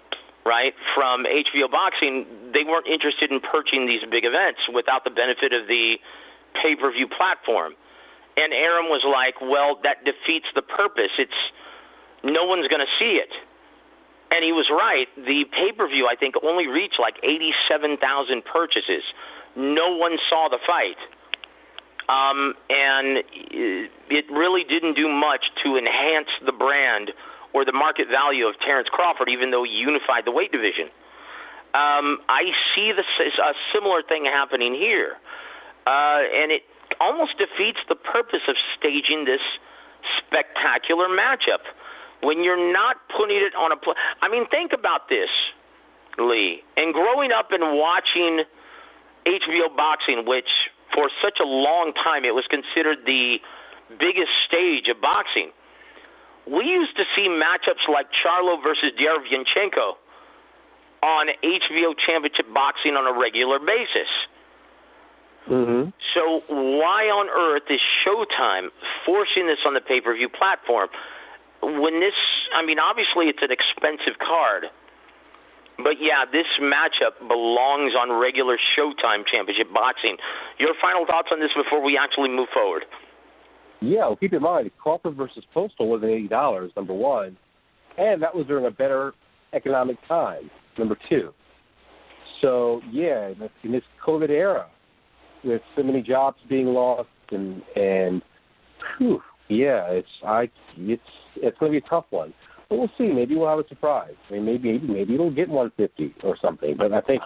right, from HBO Boxing, they weren't interested in purchasing these big events without the benefit of the pay-per-view platform. And Arum was like, well, that defeats the purpose. No one's going to see it. And he was right. The pay-per-view, I think, only reached like 87,000 purchases. No one saw the fight. And it really didn't do much to enhance the brand or the market value of Terrence Crawford, even though he unified the weight division. I see a similar thing happening here. And it almost defeats the purpose of staging this spectacular matchup. when you're not putting it on a I mean, think about this, Lee. And growing up and watching HBO boxing, which for such a long time it was considered the biggest stage of boxing, we used to see matchups like Charlo versus Derevyanchenko on HBO Championship Boxing on a regular basis. Mm-hmm. So why on earth is Showtime forcing this on the pay-per-view platform? When this, I mean, obviously it's an expensive card, but yeah, this matchup belongs on regular Showtime Championship Boxing. Your final thoughts on this before we actually move forward? Yeah, well, keep in mind, Crawford versus Postal wasn't $80, number one, and that was during a better economic time, number two. So, yeah, in this COVID era, with so many jobs being lost, and whew, yeah, it's going to be a tough one. But we'll see. Maybe we'll have a surprise. I mean, maybe it'll get 150 or something. But I think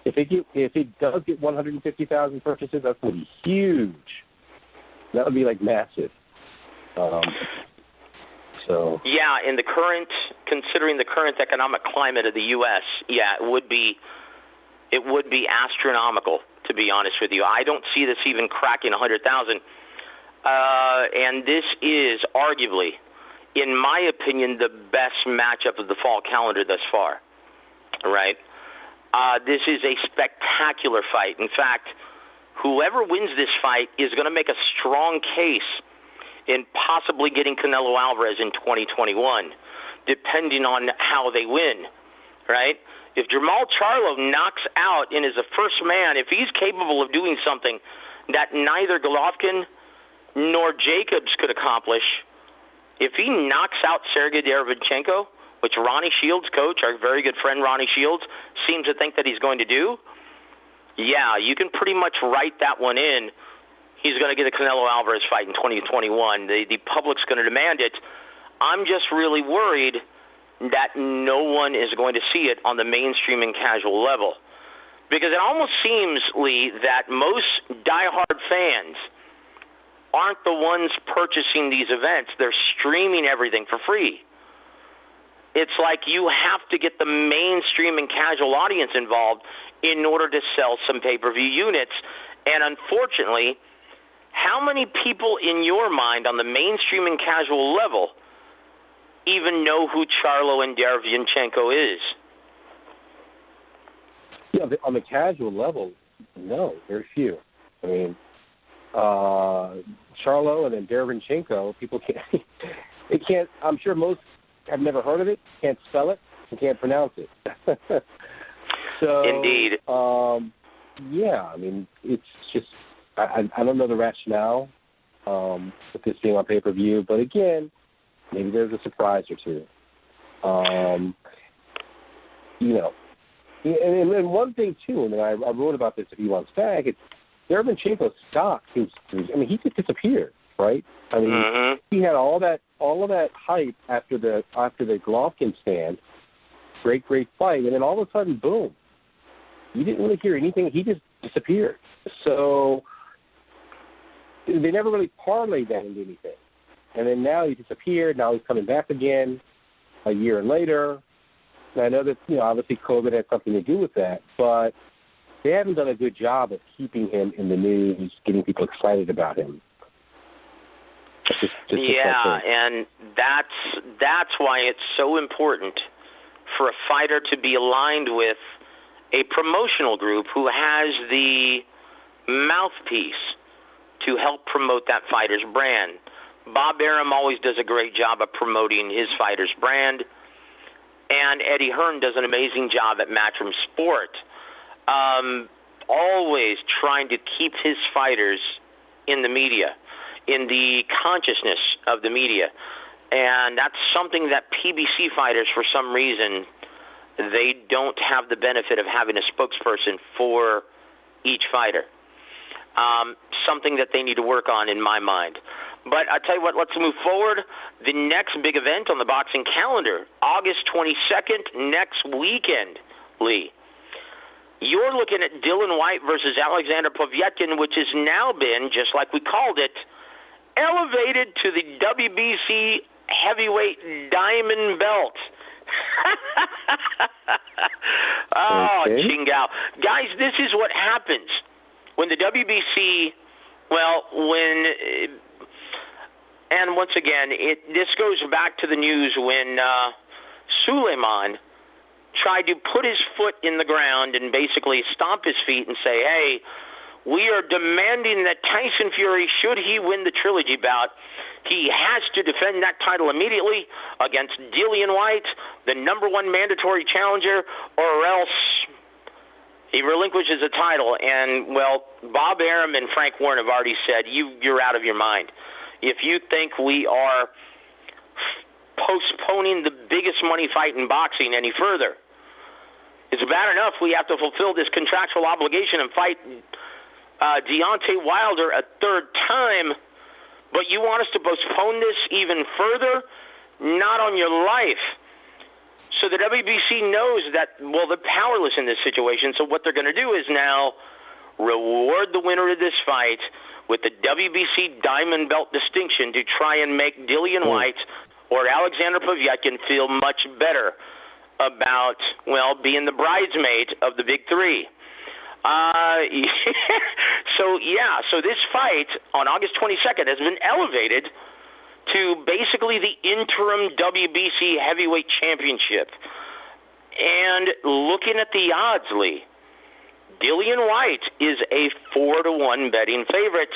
if it does get 150,000 purchases, that's going to be huge. That would be like massive. So yeah, considering the current economic climate of the U.S., yeah, it would be astronomical, to be honest with you. I don't see this even cracking 100,000. And this is arguably, in my opinion, the best matchup of the fall calendar thus far. Right? This is a spectacular fight. In fact, whoever wins this fight is going to make a strong case in possibly getting Canelo Alvarez in 2021, depending on how they win, right? If Jermall Charlo knocks out and is the first man, if he's capable of doing something that neither Golovkin nor Jacobs could accomplish, if he knocks out Sergey Derevyanchenko, which Ronnie Shields' coach, our very good friend Ronnie Shields, seems to think that he's going to do, yeah, you can pretty much write that one in. He's going to get a Canelo Alvarez fight in 2021. The public's going to demand it. I'm just really worried that no one is going to see it on the mainstream and casual level. Because it almost seems, Lee, that most diehard fans aren't the ones purchasing these events. They're streaming everything for free. It's like you have to get the mainstream and casual audience involved in order to sell some pay-per-view units. And unfortunately, how many people in your mind on the mainstream and casual level even know who Charlo and Derevyanchenko is? Yeah, on the casual level, no, very few. I mean, Charlo and then Derevyanchenko, people can't, they can't, I'm sure most have never heard of it, can't spell it, and can't pronounce it. So, indeed. Yeah, I mean, it's just, I don't know the rationale with this being on pay-per-view, but again, maybe there's a surprise or two. You know, and one thing too, and I wrote about this a few months back. It's Derevyanchenko's stock seems to, I mean, he just disappeared, right? I mean, he had all of that hype after the Golovkin stand, great fight, and then all of a sudden, boom, you didn't really hear anything. He just disappeared. So they never really parlayed that into anything. And then now he disappeared. Now he's coming back again a year later. And I know that, you know, obviously COVID had something to do with that, but they haven't done a good job of keeping him in the news, getting people excited about him. Yeah, and that's why it's so important for a fighter to be aligned with a promotional group who has the mouthpiece to help promote that fighter's brand. Bob Arum always does a great job of promoting his fighter's brand, and Eddie Hearn does an amazing job at Matchroom Sport, always trying to keep his fighters in the media, in the consciousness of the media. And that's something that PBC fighters, for some reason, they don't have the benefit of having a spokesperson for each fighter. Something that they need to work on, in my mind. But I tell you what, let's move forward. The next big event on the boxing calendar, August 22nd, next weekend, Lee. You're looking at Dylan White versus Alexander Povetkin, which has now been, just like we called it, elevated to the WBC heavyweight diamond belt. Oh, okay. Chingao. Guys, this is what happens when the WBC, and once again, this goes back to the news when Suleiman tried to put his foot in the ground and basically stomp his feet and say, hey, we are demanding that Tyson Fury, should he win the trilogy bout, he has to defend that title immediately against Dillian Whyte, the number one mandatory challenger, or else he relinquishes the title. And, Bob Arum and Frank Warren have already said, you're out of your mind. If you think we are postponing the biggest money fight in boxing any further, it's bad enough we have to fulfill this contractual obligation and fight Deontay Wilder a third time, but you want us to postpone this even further? Not on your life. So the WBC knows that, they're powerless in this situation, so what they're going to do is now reward the winner of this fight with the WBC Diamond Belt distinction to try and make Dillian Whyte or Alexander Povetkin feel much better about, being the bridesmaid of the big three. So this fight on August 22nd has been elevated to basically the interim WBC heavyweight championship. And looking at the odds, Lee, Dillian Whyte is a 4-1 betting favorite,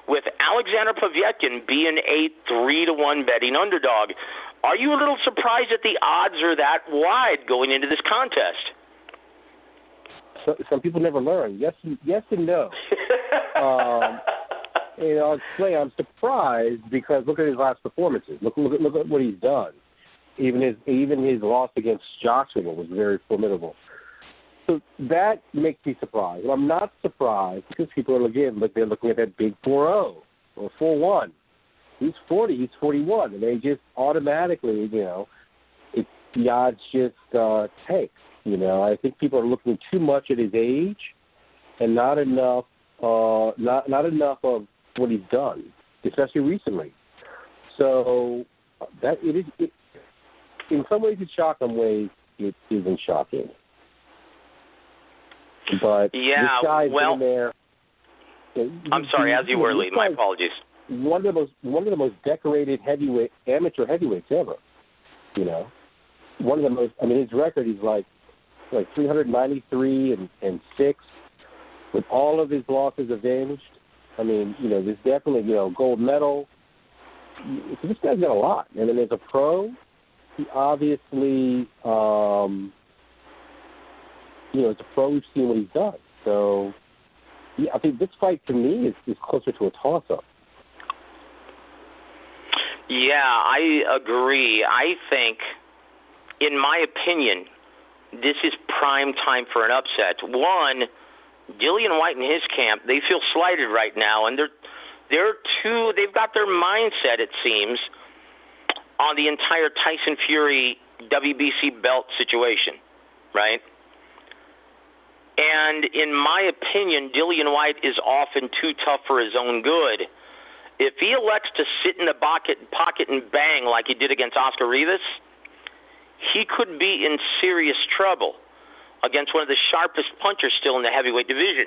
with Alexander Povetkin being a 3-1 betting underdog. Are you a little surprised that the odds are that wide going into this contest? Some people never learn. Yes and no. I'll explain. I'm surprised because look at his last performances. Look at what he's done. Even his loss against Joshua was very formidable. So that makes me surprised. And I'm not surprised because people are they're looking at that big 4-0 or 4-1. He's 40, he's 41, and they just automatically, the odds just take. I think people are looking too much at his age and not enough not enough of what he's done, especially recently. So that it in some ways it's shocking, ways it isn't shocking. But this guy's in there. I'm sorry, as you were, Lee. My apologies. One of the most decorated amateur heavyweights ever. One of the most. I mean, his record is like 393 and 6, with all of his losses avenged. I mean, there's definitely gold medal. So this guy's got a lot. And then as a pro, he obviously, as a pro, we've seen what he's done. So, I think this fight to me is closer to a toss-up. Yeah, I agree. I think, in my opinion, this is prime time for an upset. One, Dillian Whyte and his camp, they feel slighted right now, and they've got their mindset, it seems, on the entire Tyson Fury WBC belt situation, right? And in my opinion, Dillian Whyte is often too tough for his own good. If he elects to sit in the pocket and bang like he did against Oscar Rivas, he could be in serious trouble against one of the sharpest punchers still in the heavyweight division.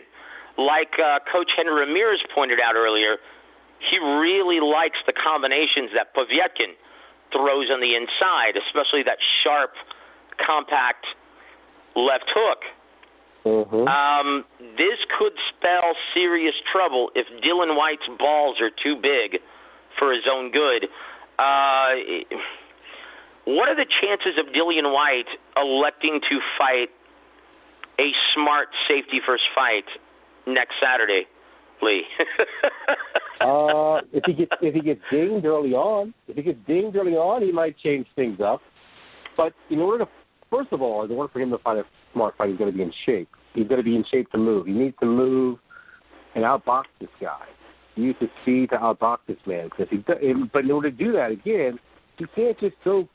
Like Coach Henry Ramirez pointed out earlier, he really likes the combinations that Povetkin throws on the inside, especially that sharp, compact left hook. Mm-hmm. This could spell serious trouble if Dillian Whyte's balls are too big for his own good. What are the chances of Dillian Whyte electing to fight a smart safety-first fight next Saturday, Lee? If he gets dinged early on, he might change things up. But first of all, in order for him to fight a smart fight, he's going to be in shape. He's going to be in shape to move. He needs to move and outbox this guy. Use his speed to outbox this man. But in order to do that, again, he can't just go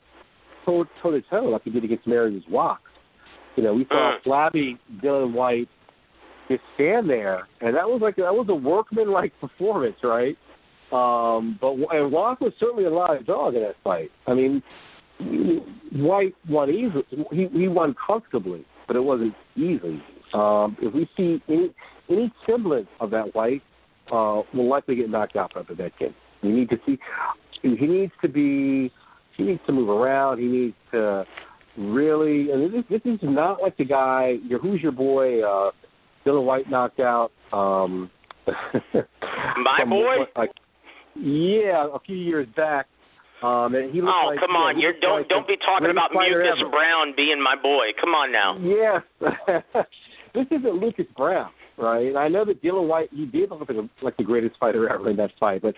toe-to-toe like he did against Marius Wach. We saw flabby Dillian Whyte just stand there, and that was a workman-like performance, right? And Rock was certainly a live dog in that fight. I mean, White won easily. He won comfortably, but it wasn't easy. If we see any semblance of that White, will likely get knocked out by Povetkin. We need to see. He needs to move around. He needs to really. And this is not like the guy. Who's your boy? Dylan White knocked out. My boy. A few years back. And he looked come on! Don't be talking about Mucus Brown being my boy. Come on now. Yes, this isn't Lucas Brown, right? And I know that Dylan White, he did look like the greatest fighter ever in that fight, but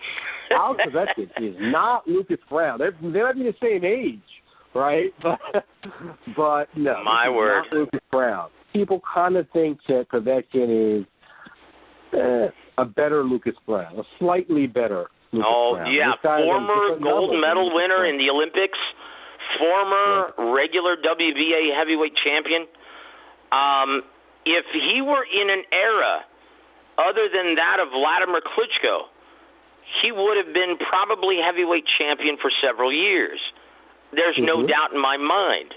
Alex Povetkin is not Lucas Brown. They're not even the same age, right? But no, my word, not Lucas Brown. People kind of think that Povetkin is a better Lucas Brown, a slightly better. Former gold medal winner in the Olympics, former regular WBA heavyweight champion. If he were in an era other than that of Vladimir Klitschko, he would have been probably heavyweight champion for several years. There's no doubt in my mind.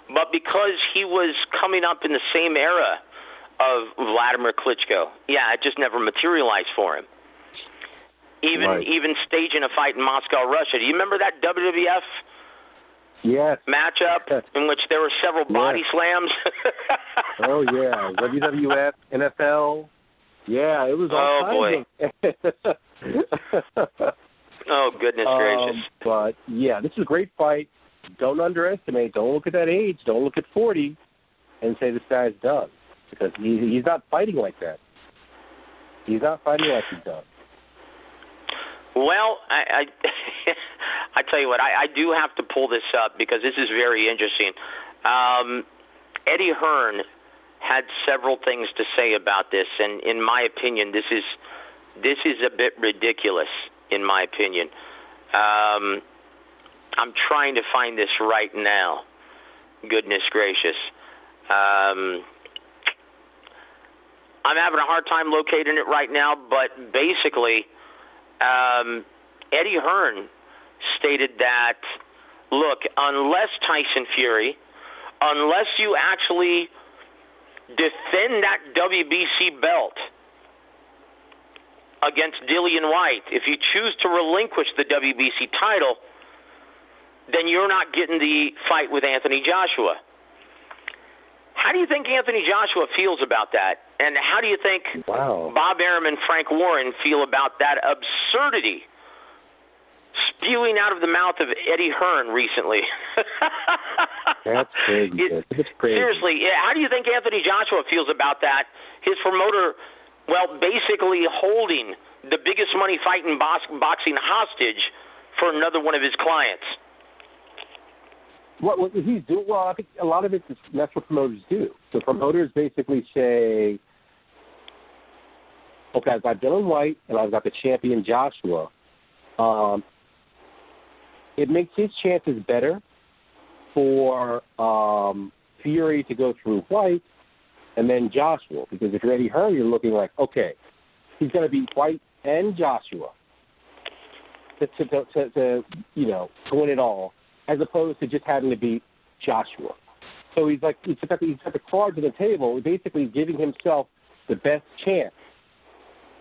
But because he was coming up in the same era of Vladimir Klitschko, it just never materialized for him. Even staging a fight in Moscow, Russia. Do you remember that WWF matchup in which there were several body slams? Oh, yeah. WWF, NFL. Yeah, it was all kinds of... Oh, goodness gracious. But, this is a great fight. Don't underestimate. Don't look at that age. Don't look at 40 and say this guy's done. Because he's not fighting like that. He's not fighting like he's done. Well, I tell you what, I do have to pull this up because this is very interesting. Eddie Hearn had several things to say about this, and in my opinion, this is a bit ridiculous. In my opinion, I'm trying to find this right now. Goodness gracious, I'm having a hard time locating it right now, but basically. Eddie Hearn stated that, look, unless Tyson Fury, unless you actually defend that WBC belt against Dillian White, if you choose to relinquish the WBC title, then you're not getting the fight with Anthony Joshua. How do you think Anthony Joshua feels about that? And how do you think Bob Arum and Frank Warren feel about that absurdity spewing out of the mouth of Eddie Hearn recently? That's crazy. It's crazy. Seriously, how do you think Anthony Joshua feels about that? His promoter, basically holding the biggest money fight in boxing hostage for another one of his clients. What he's doing? Well, I think a lot of it is that's what promoters do. So promoters basically say, okay, I've got Dylan White and I've got the champion Joshua. It makes his chances better for Fury to go through White and then Joshua. Because if you're Eddie Hearn, you're looking like, okay, he's going to beat White and Joshua to win it all, as opposed to just having to beat Joshua. So he's got the cards on the table, basically giving himself the best chance.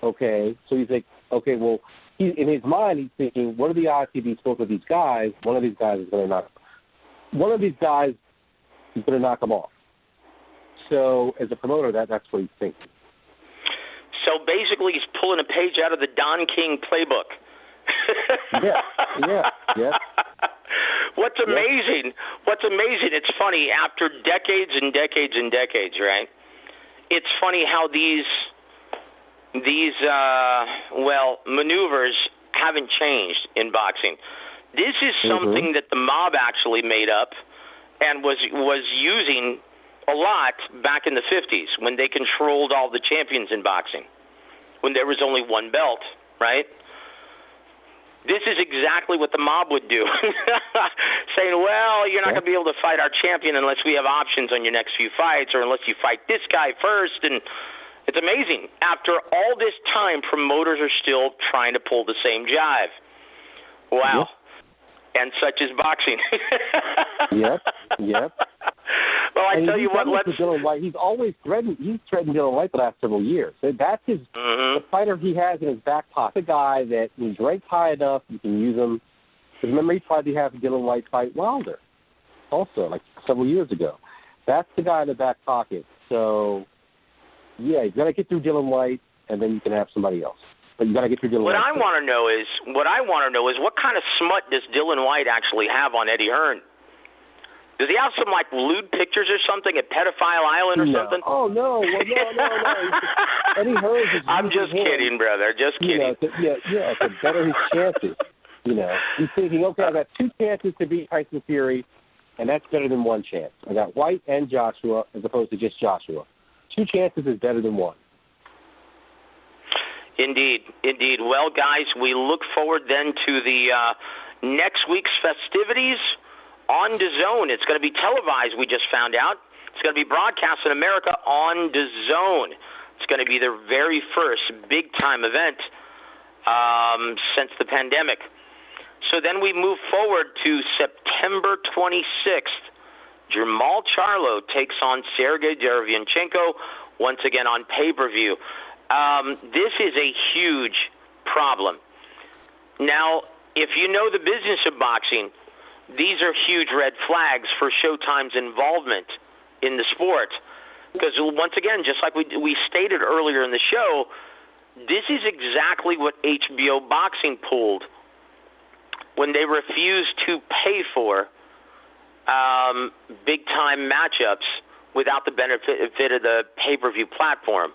Okay, so he's like, okay, well, in his mind, he's thinking, what are the odds he beats both of these guys? One of these guys is going to knock him off. So as a promoter, that's what he's thinking. So basically, he's pulling a page out of the Don King playbook. Yeah. What's amazing, it's funny, after decades and decades and decades, right? It's funny how these maneuvers haven't changed in boxing. This is something that the mob actually made up and was using a lot back in the 50s when they controlled all the champions in boxing, when there was only one belt, right? This is exactly what the mob would do, saying, well, you're not going to be able to fight our champion unless we have options on your next few fights or unless you fight this guy first. And It's amazing. After all this time, promoters are still trying to pull the same jive. Wow. Yep. And such is boxing. Yep. Well, I tell you what, Dylan White, he's always threatened. He's threatened Dylan White the last several years. So that's the fighter he has in his back pocket. The guy that when he's ranked high enough, you can use him. Because remember, he tried to have Dylan White fight Wilder, also like several years ago. That's the guy in the back pocket. So, yeah, you've got to get through Dylan White, and then you can have somebody else. But you got to get through Dylan White. What I want to know is what kind of smut does Dylan White actually have on Eddie Hearn? Does he have some, like, lewd pictures or something at Pedophile Island or something? Oh, no. Well, no. Eddie Hearn is I'm just kidding, brother. Just kidding. To better his chances. He's thinking, okay, I got 2 chances to beat Tyson Fury, and that's better than 1 chance. I got White and Joshua as opposed to just Joshua. 2 chances is better than 1. Indeed. Well, guys, we look forward then to the next week's festivities on DAZN. It's going to be televised, we just found out. It's going to be broadcast in America on DAZN. It's going to be their very first big-time event since the pandemic. So then we move forward to September 26th. Jermall Charlo takes on Sergey Derevyanchenko once again on pay-per-view. This is a huge problem. Now, if you know the business of boxing, these are huge red flags for Showtime's involvement in the sport. Because once again, just like we stated earlier in the show, this is exactly what HBO Boxing pulled when they refused to pay for big-time matchups without the benefit of the pay-per-view platform.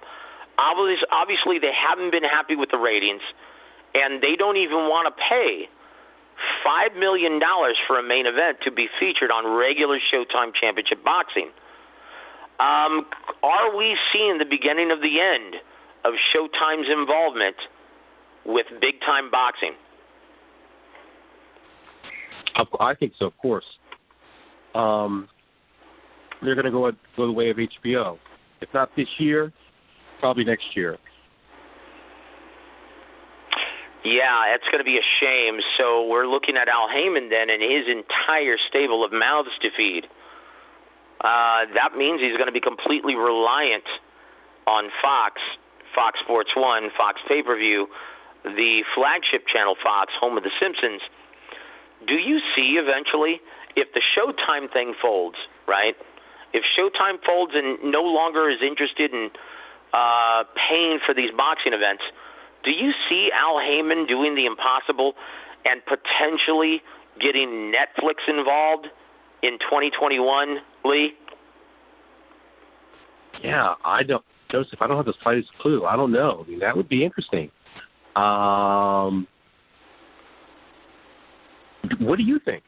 Obviously, they haven't been happy with the ratings, and they don't even want to pay $5 million for a main event to be featured on regular Showtime Championship Boxing. Are we seeing the beginning of the end of Showtime's involvement with big-time boxing? I think so, of course. They're going to go the way of HBO. If not this year, probably next year. Yeah, it's going to be a shame. So we're looking at Al Heyman then and his entire stable of mouths to feed. That means he's going to be completely reliant on Fox Sports 1, Fox Pay-Per-View, the flagship channel Fox, home of The Simpsons. Do you see eventually, if the Showtime thing folds, right? If Showtime folds and no longer is interested in paying for these boxing events, do you see Al Heyman doing the impossible and potentially getting Netflix involved in 2021, Lee? Yeah, Joseph, I don't have the slightest clue. I don't know. I mean, that would be interesting. What do you think?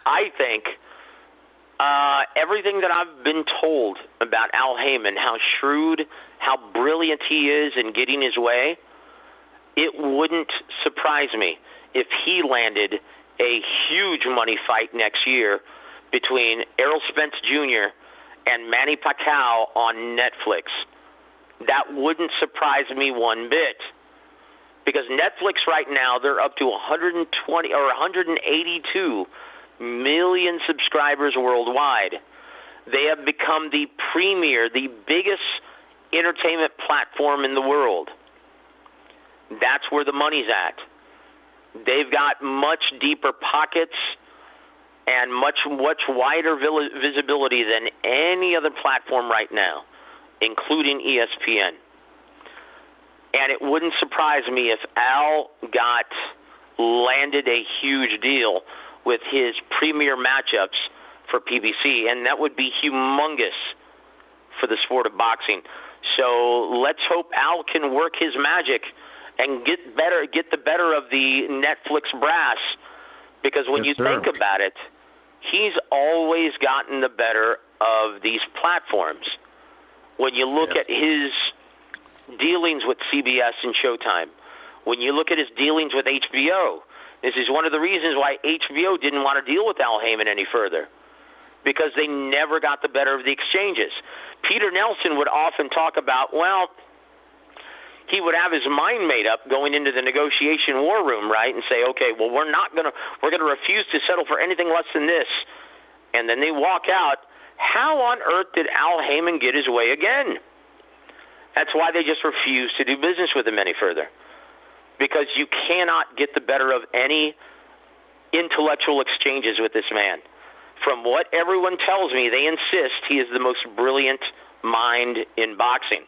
I think everything that I've been told about Al Heyman, how shrewd, how brilliant he is in getting his way, it wouldn't surprise me if he landed a huge money fight next year between Errol Spence Jr. and Manny Pacquiao on Netflix. That wouldn't surprise me one bit. Because Netflix right now, they're up to 120 or 182 million subscribers worldwide. They have become the premier, the biggest entertainment platform in the world. That's where the money's at. They've got much deeper pockets and much wider visibility than any other platform right now, including ESPN. And it wouldn't surprise me if Al landed a huge deal with his premier matchups for PBC, and that would be humongous for the sport of boxing. So let's hope Al can work his magic and get the better of the Netflix brass, because when you think about it, he's always gotten the better of these platforms. When you look at his dealings with CBS and Showtime, when you look at his dealings with HBO, this is one of the reasons why HBO didn't want to deal with Al Heyman any further. because they never got the better of the exchanges. Peter Nelson would often talk about, well, he would have his mind made up going into the negotiation war room, right, and say, okay, well, we're going to refuse to settle for anything less than this. And then they walk out. How on earth did Al Heyman get his way again? That's why they just refuse to do business with him any further, because you cannot get the better of any intellectual exchanges with this man. From what everyone tells me, they insist he is the most brilliant mind in boxing.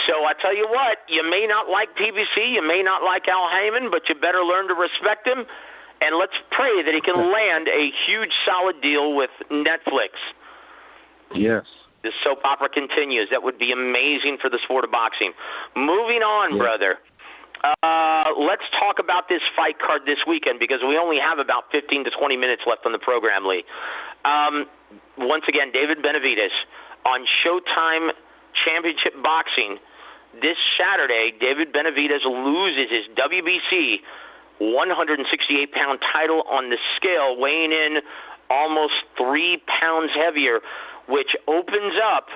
So I tell you what, you may not like PBC, you may not like Al Heyman, but you better learn to respect him, and let's pray that he can land a huge, solid deal with Netflix. Yes. The soap opera continues. That would be amazing for the sport of boxing. Moving on, brother. Let's talk about this fight card this weekend, because we only have about 15 to 20 minutes left on the program, Lee. Once again, David Benavidez on Showtime Championship Boxing. This Saturday, David Benavidez loses his WBC 168-pound title on the scale, weighing in almost 3 pounds heavier, which opens up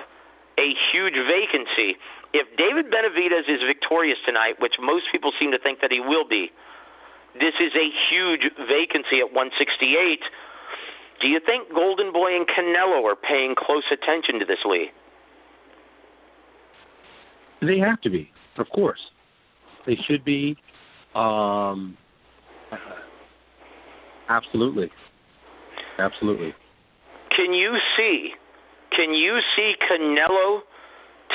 a huge vacancy. If David Benavidez is victorious tonight, which most people seem to think that he will be, this is a huge vacancy at 168. Do you think Golden Boy and Canelo are paying close attention to this, Lee? They have to be, of course. They should be. Absolutely. Absolutely. Can you see Canelo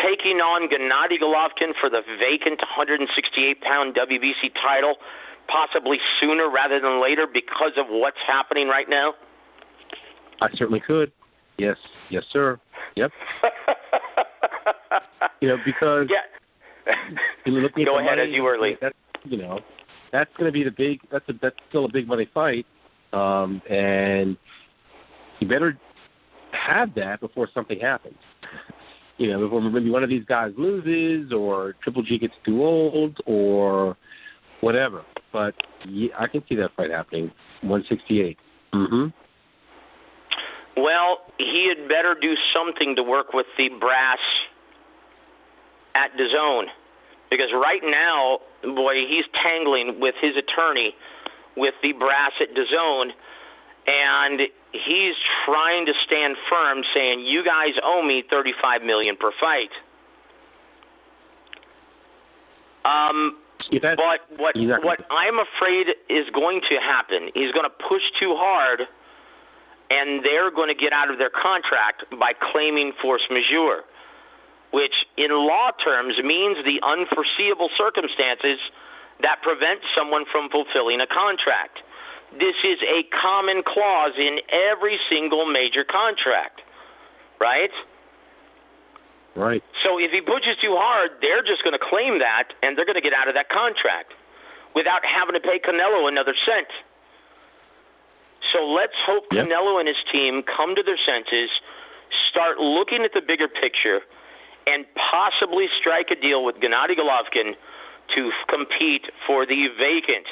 taking on Gennady Golovkin for the vacant 168-pound WBC title possibly sooner rather than later because of what's happening right now? I certainly could. Yes, sir. Yep. Because looking go at ahead money, as you were, Lee. That's going to be that's still a big money fight, and you better have that before something happens. Before maybe one of these guys loses, or Triple G gets too old, or whatever. But I can see that fight happening. 168. Mm-hmm. Well, he had better do something to work with the brass at DAZN, because right now, boy, he's tangling with his attorney, with the brass at DAZN, and he's trying to stand firm, saying, "You guys owe me $35 million per fight." But what I'm afraid is going to happen, he's going to push too hard, and they're going to get out of their contract by claiming force majeure, which in law terms means the unforeseeable circumstances that prevent someone from fulfilling a contract. This is a common clause in every single major contract, right? Right. So if he pushes too hard, they're just going to claim that, and they're going to get out of that contract without having to pay Canelo another cent. So let's hope Canelo and his team come to their senses, start looking at the bigger picture, and possibly strike a deal with Gennady Golovkin to compete for the vacant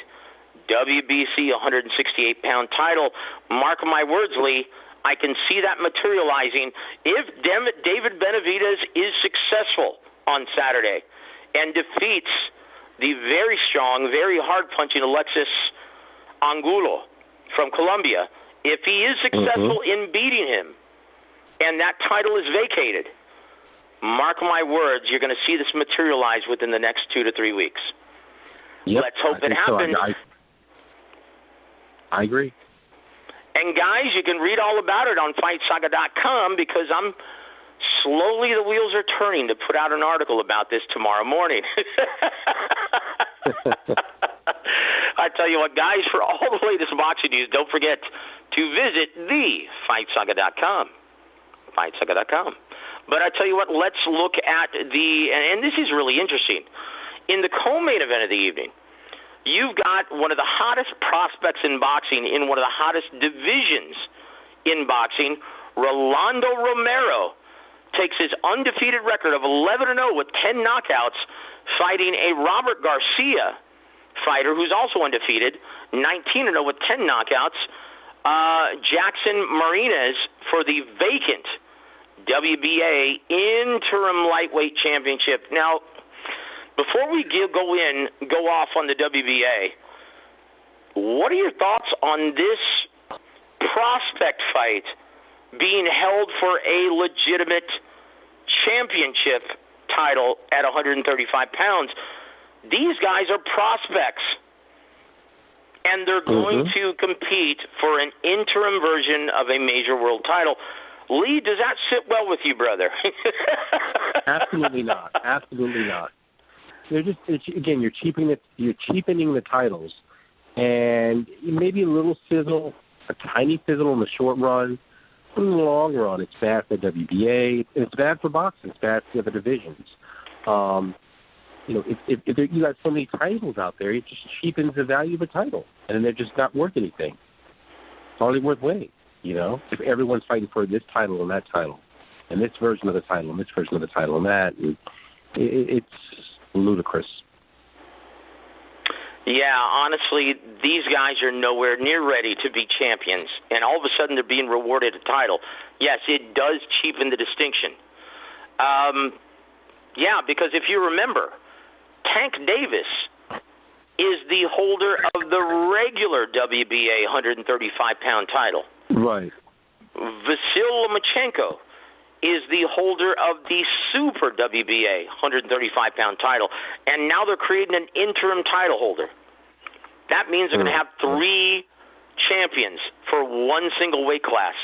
WBC 168-pound title. Mark my words, Lee, I can see that materializing if David Benavidez is successful on Saturday and defeats the very strong, very hard-punching Alexis Angulo from Colombia. If he is successful in beating him and that title is vacated, mark my words, you're going to see this materialize within the next 2 to 3 weeks. Yep, let's hope it happens. So. I agree. And guys, you can read all about it on FightSaga.com, because slowly the wheels are turning to put out an article about this tomorrow morning. I tell you what, guys, for all the latest boxing news, don't forget to visit the FightSaga.com. FightSaga.com. But I tell you what, let's look at and this is really interesting. In the co-main event of the evening, you've got one of the hottest prospects in boxing in one of the hottest divisions in boxing. Rolando Romero takes his undefeated record of 11-0 with 10 knockouts, fighting a Robert Garcia fighter who's also undefeated, 19-0 with 10 knockouts. Jackson Martinez for the vacant WBA interim lightweight championship. Now, before we go off on the WBA, what are your thoughts on this prospect fight being held for a legitimate championship title at 135 pounds? These guys are prospects, and they're going to compete for an interim version of a major world title. Lee, does that sit well with you, brother? Absolutely not. Absolutely not. They're just, again, you're cheapening the titles, and maybe a little sizzle, a tiny sizzle in the short run. In the long run, it's bad for WBA. It's bad for boxing. It's bad for the other divisions. If you got so many titles out there, it just cheapens the value of a title, and they're just not worth anything. It's hardly worth winning. If everyone's fighting for this title and that title, and this version of the title and this version of the title and that, it's ludicrous. Yeah, honestly, these guys are nowhere near ready to be champions, and all of a sudden they're being rewarded a title. Yes, it does cheapen the distinction. Because if you remember, Tank Davis is the holder of the regular WBA 135-pound title. Right. Vasyl Lomachenko is the holder of the Super WBA 135-pound title, and now they're creating an interim title holder. That means they're going to have 3 champions for one single weight class.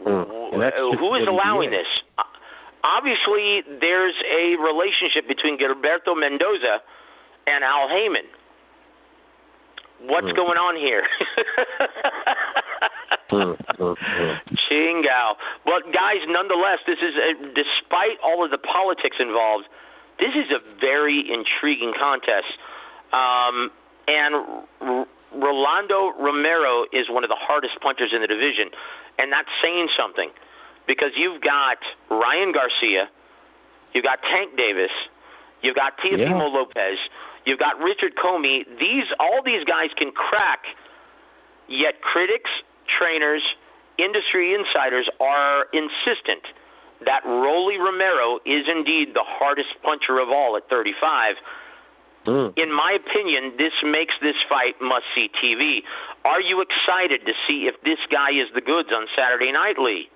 Who is allowing this? Obviously, there's a relationship between Gilberto Mendoza and Al Heyman. What's going on here? Chingao. Well, guys, nonetheless, this is, despite all of the politics involved, this is a very intriguing contest. And Rolando Romero is one of the hardest punchers in the division, and that's saying something, because you've got Ryan Garcia, you've got Tank Davis, you've got Teofimo Lopez, you've got Richard Comey. All these guys can crack, yet critics, trainers, industry insiders are insistent that Rolly Romero is indeed the hardest puncher of all at 35. In my opinion, this makes this fight must-see TV. Are you excited to see if this guy is the goods on Saturday night, Lee?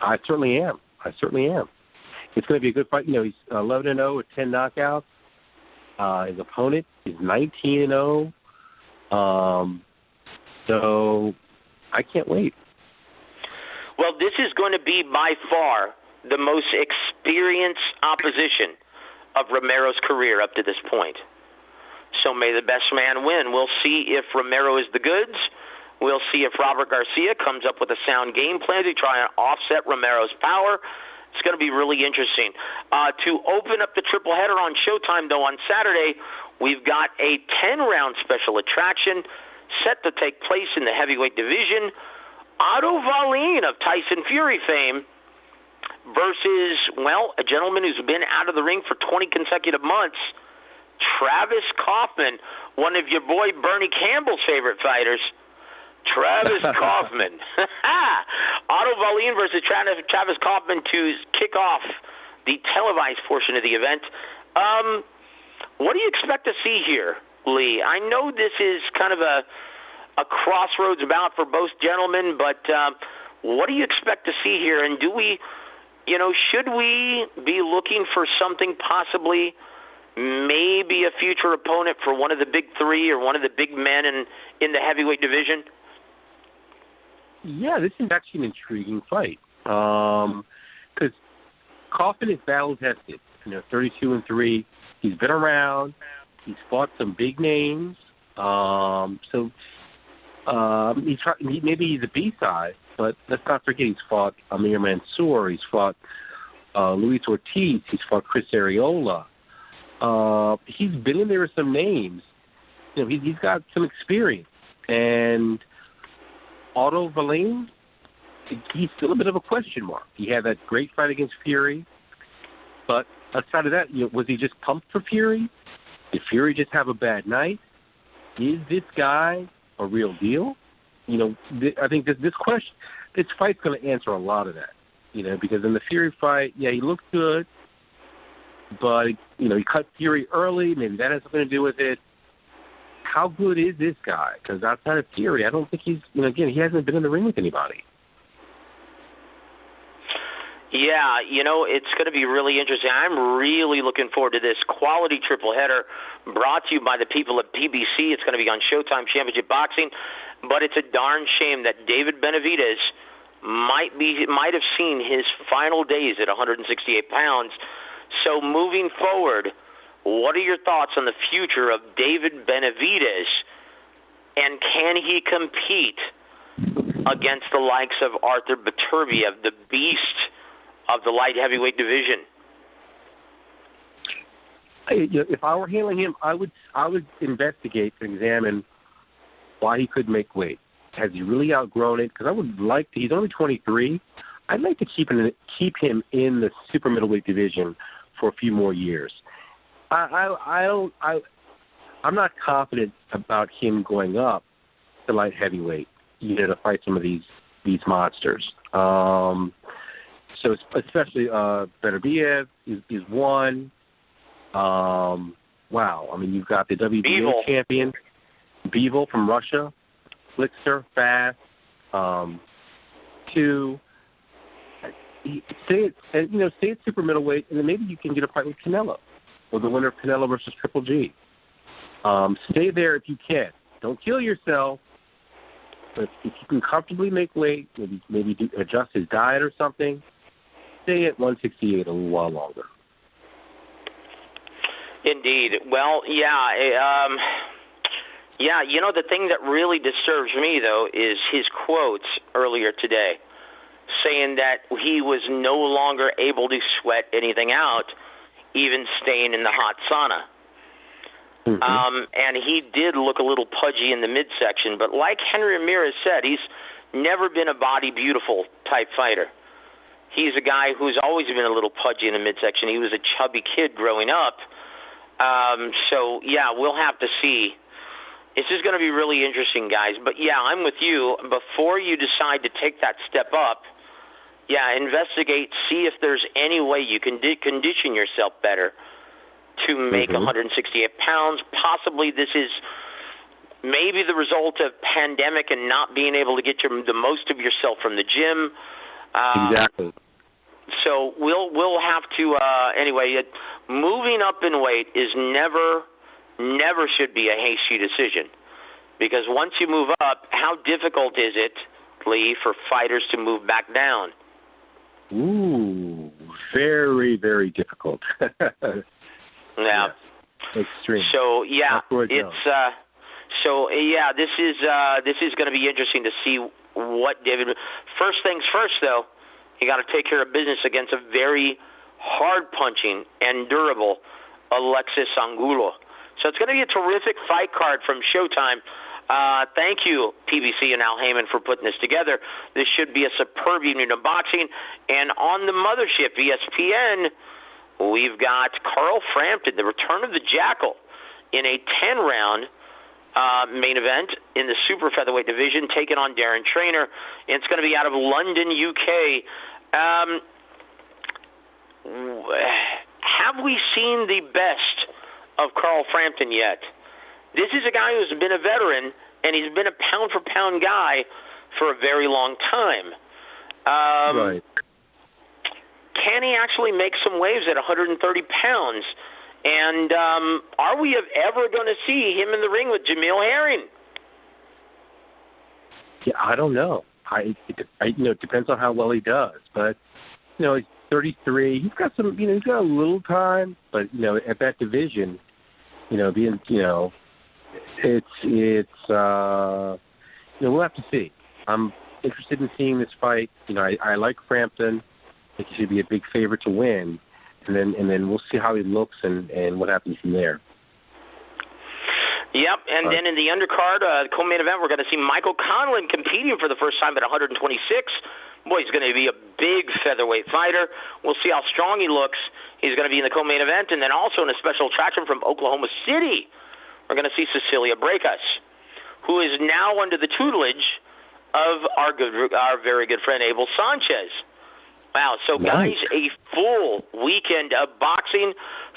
I certainly am. It's going to be a good fight. He's 11-0 with 10 knockouts. His opponent is 19-0. So I can't wait. Well, this is going to be by far the most experienced opposition of Romero's career up to this point. So may the best man win. We'll see if Romero is the goods. We'll see if Robert Garcia comes up with a sound game plan to try and offset Romero's power. It's going to be really interesting. To open up the triple header on Showtime, though, on Saturday, we've got a 10-round special attraction set to take place in the heavyweight division. Otto Wallin of Tyson Fury fame versus, a gentleman who's been out of the ring for 20 consecutive months, Travis Kaufman, one of your boy Bernie Campbell's favorite fighters. Travis Kaufman. Otto Wallin versus Travis Kaufman to kick off the televised portion of the event. What do you expect to see here, Lee? I know this is kind of a crossroads bout for both gentlemen, but what do you expect to see here? And do we, should we be looking for something possibly, maybe a future opponent for one of the big 3 or one of the big men in the heavyweight division? Yeah, this is actually an intriguing fight because Kaufman is battle-tested. 32-3. He's been around. He's fought some big names. Maybe he's a B-side, but let's not forget he's fought Amir Mansour. He's fought Luis Ortiz. He's fought Chris Areola. He's been in there with some names. He's got some experience. And Otto Wallin, he's still a bit of a question mark. He had that great fight against Fury, but outside of that, was he just pumped for Fury? Did Fury just have a bad night? Is this guy a real deal? I think this fight's going to answer a lot of that. Because in the Fury fight, yeah, he looked good, but he cut Fury early. Maybe that has something to do with it. How good is this guy? Because outside of Fury, I don't think he's, again, he hasn't been in the ring with anybody. Yeah, it's going to be really interesting. I'm really looking forward to this quality triple header brought to you by the people at PBC. It's going to be on Showtime Championship Boxing, but it's a darn shame that David Benavidez might have seen his final days at 168 pounds. So moving forward, what are your thoughts on the future of David Benavidez, and can he compete against the likes of Arthur Beterbiev, the beast of the light heavyweight division? If I were handling him, I would investigate and examine why he couldn't make weight. Has he really outgrown it? Because I would like to. He's only 23. I'd like to keep him in the super middleweight division for a few more years. I'm not confident about him going up to light heavyweight, to fight some of these monsters. So especially Beterbiev is one. Wow. I mean, you've got the WBA champion, Bivol from Russia, Flixer, fast. Two. Stay at super middleweight, and then maybe you can get a fight with Canelo, or the winner of Canelo versus Triple G. Stay there if you can. Don't kill yourself. But if you can comfortably make weight, maybe adjust his diet or something, stay at 168 a little while longer. Indeed. Well, yeah. The thing that really disturbs me, though, is his quotes earlier today, saying that he was no longer able to sweat anything out, even staying in the hot sauna. Mm-hmm. And he did look a little pudgy in the midsection, but like Henry Ramirez said, he's never been a body beautiful type fighter. He's a guy who's always been a little pudgy in the midsection. He was a chubby kid growing up. So, yeah, we'll have to see. This is going to be really interesting, guys. But, yeah, I'm with you. Before you decide to take that step up, yeah, investigate, see if there's any way you can condition yourself better to make 168 pounds. Possibly this is maybe the result of pandemic and not being able to get the most of yourself from the gym. Exactly. So we'll have to anyway. Moving up in weight is never should be a hasty decision, because once you move up, how difficult is it, Lee, for fighters to move back down? Ooh, very, very difficult. Yeah. Extreme. So yeah, this is going to be interesting to see what David. First things first, though, you got to take care of business against a very hard-punching and durable Alexis Angulo. So it's going to be a terrific fight card from Showtime. Thank you, PBC and Al Heyman, for putting this together. This should be a superb evening of boxing. And on the mothership, ESPN, we've got Carl Frampton, the return of the Jackal, in a 10-round main event in the super featherweight division, taking on Darren Traynor. And it's going to be out of London, UK. Have we seen the best of Carl Frampton yet? This is a guy who's been a veteran, and he's been a pound-for-pound guy for a very long time. Right. Can he actually make some waves at 130 pounds? And are we ever going to see him in the ring with Jamil Herring? Yeah, I don't know. It depends on how well he does. But, he's 33. He's got some, he's got a little time. But, at that division, being, we'll have to see. I'm interested in seeing this fight. I like Frampton. I think he should be a big favorite to win. And then we'll see how he looks and what happens from there. Yep, and then in the undercard, co-main event, we're going to see Michael Conlan competing for the first time at 126. Boy, he's going to be a big featherweight fighter. We'll see how strong he looks. He's going to be in the co-main event, and then also in a special attraction from Oklahoma City, we're going to see Cecilia Brækhus, who is now under the tutelage of our very good friend Abel Sanchez. Wow, so guys, a full weekend of boxing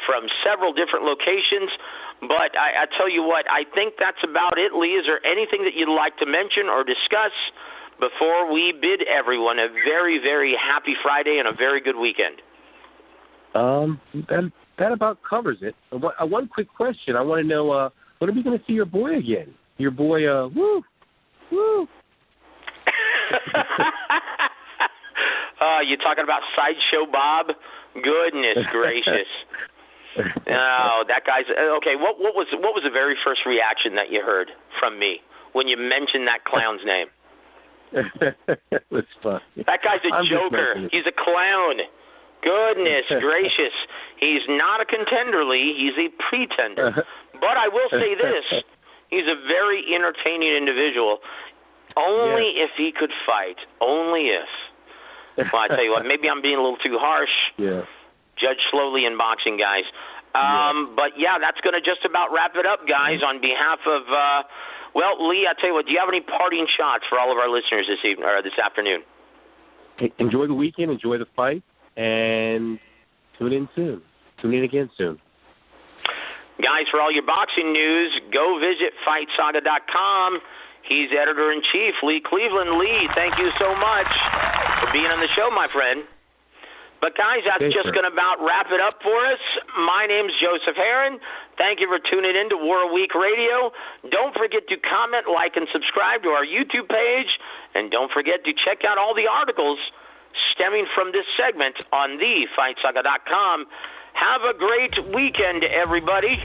from several different locations. But I tell you what, I think that's about it. Lee, is there anything that you'd like to mention or discuss before we bid everyone a very, very happy Friday and a very good weekend? That about covers it. One quick question. I want to know, when are we going to see your boy again? Your boy, woo. You talking about Sideshow Bob? Goodness gracious. Oh, that guy's okay. What was the very first reaction that you heard from me when you mentioned that clown's name? It was fun. That guy's a joker. He's a clown. Goodness gracious. He's not a contender, Lee. He's a pretender. But I will say this: he's a very entertaining individual. Only if he could fight. Only if. Well, I tell you what, maybe I'm being a little too harsh. Yeah. Judge slowly in boxing, guys. But, yeah, that's going to just about wrap it up, guys, on behalf of, Lee, I tell you what, do you have any parting shots for all of our listeners this evening or this afternoon? Enjoy the weekend, enjoy the fight, and tune in soon. Tune in again soon. Guys, for all your boxing news, go visit FightSaga.com. He's editor-in-chief, Lee Cleveland. Lee, thank you so much for being on the show, my friend. But, guys, that's just going to about wrap it up for us. My name's Joseph Herron. Thank you for tuning in to War Week Radio. Don't forget to comment, like, and subscribe to our YouTube page. And don't forget to check out all the articles stemming from this segment on thefightsaga.com. Have a great weekend, everybody.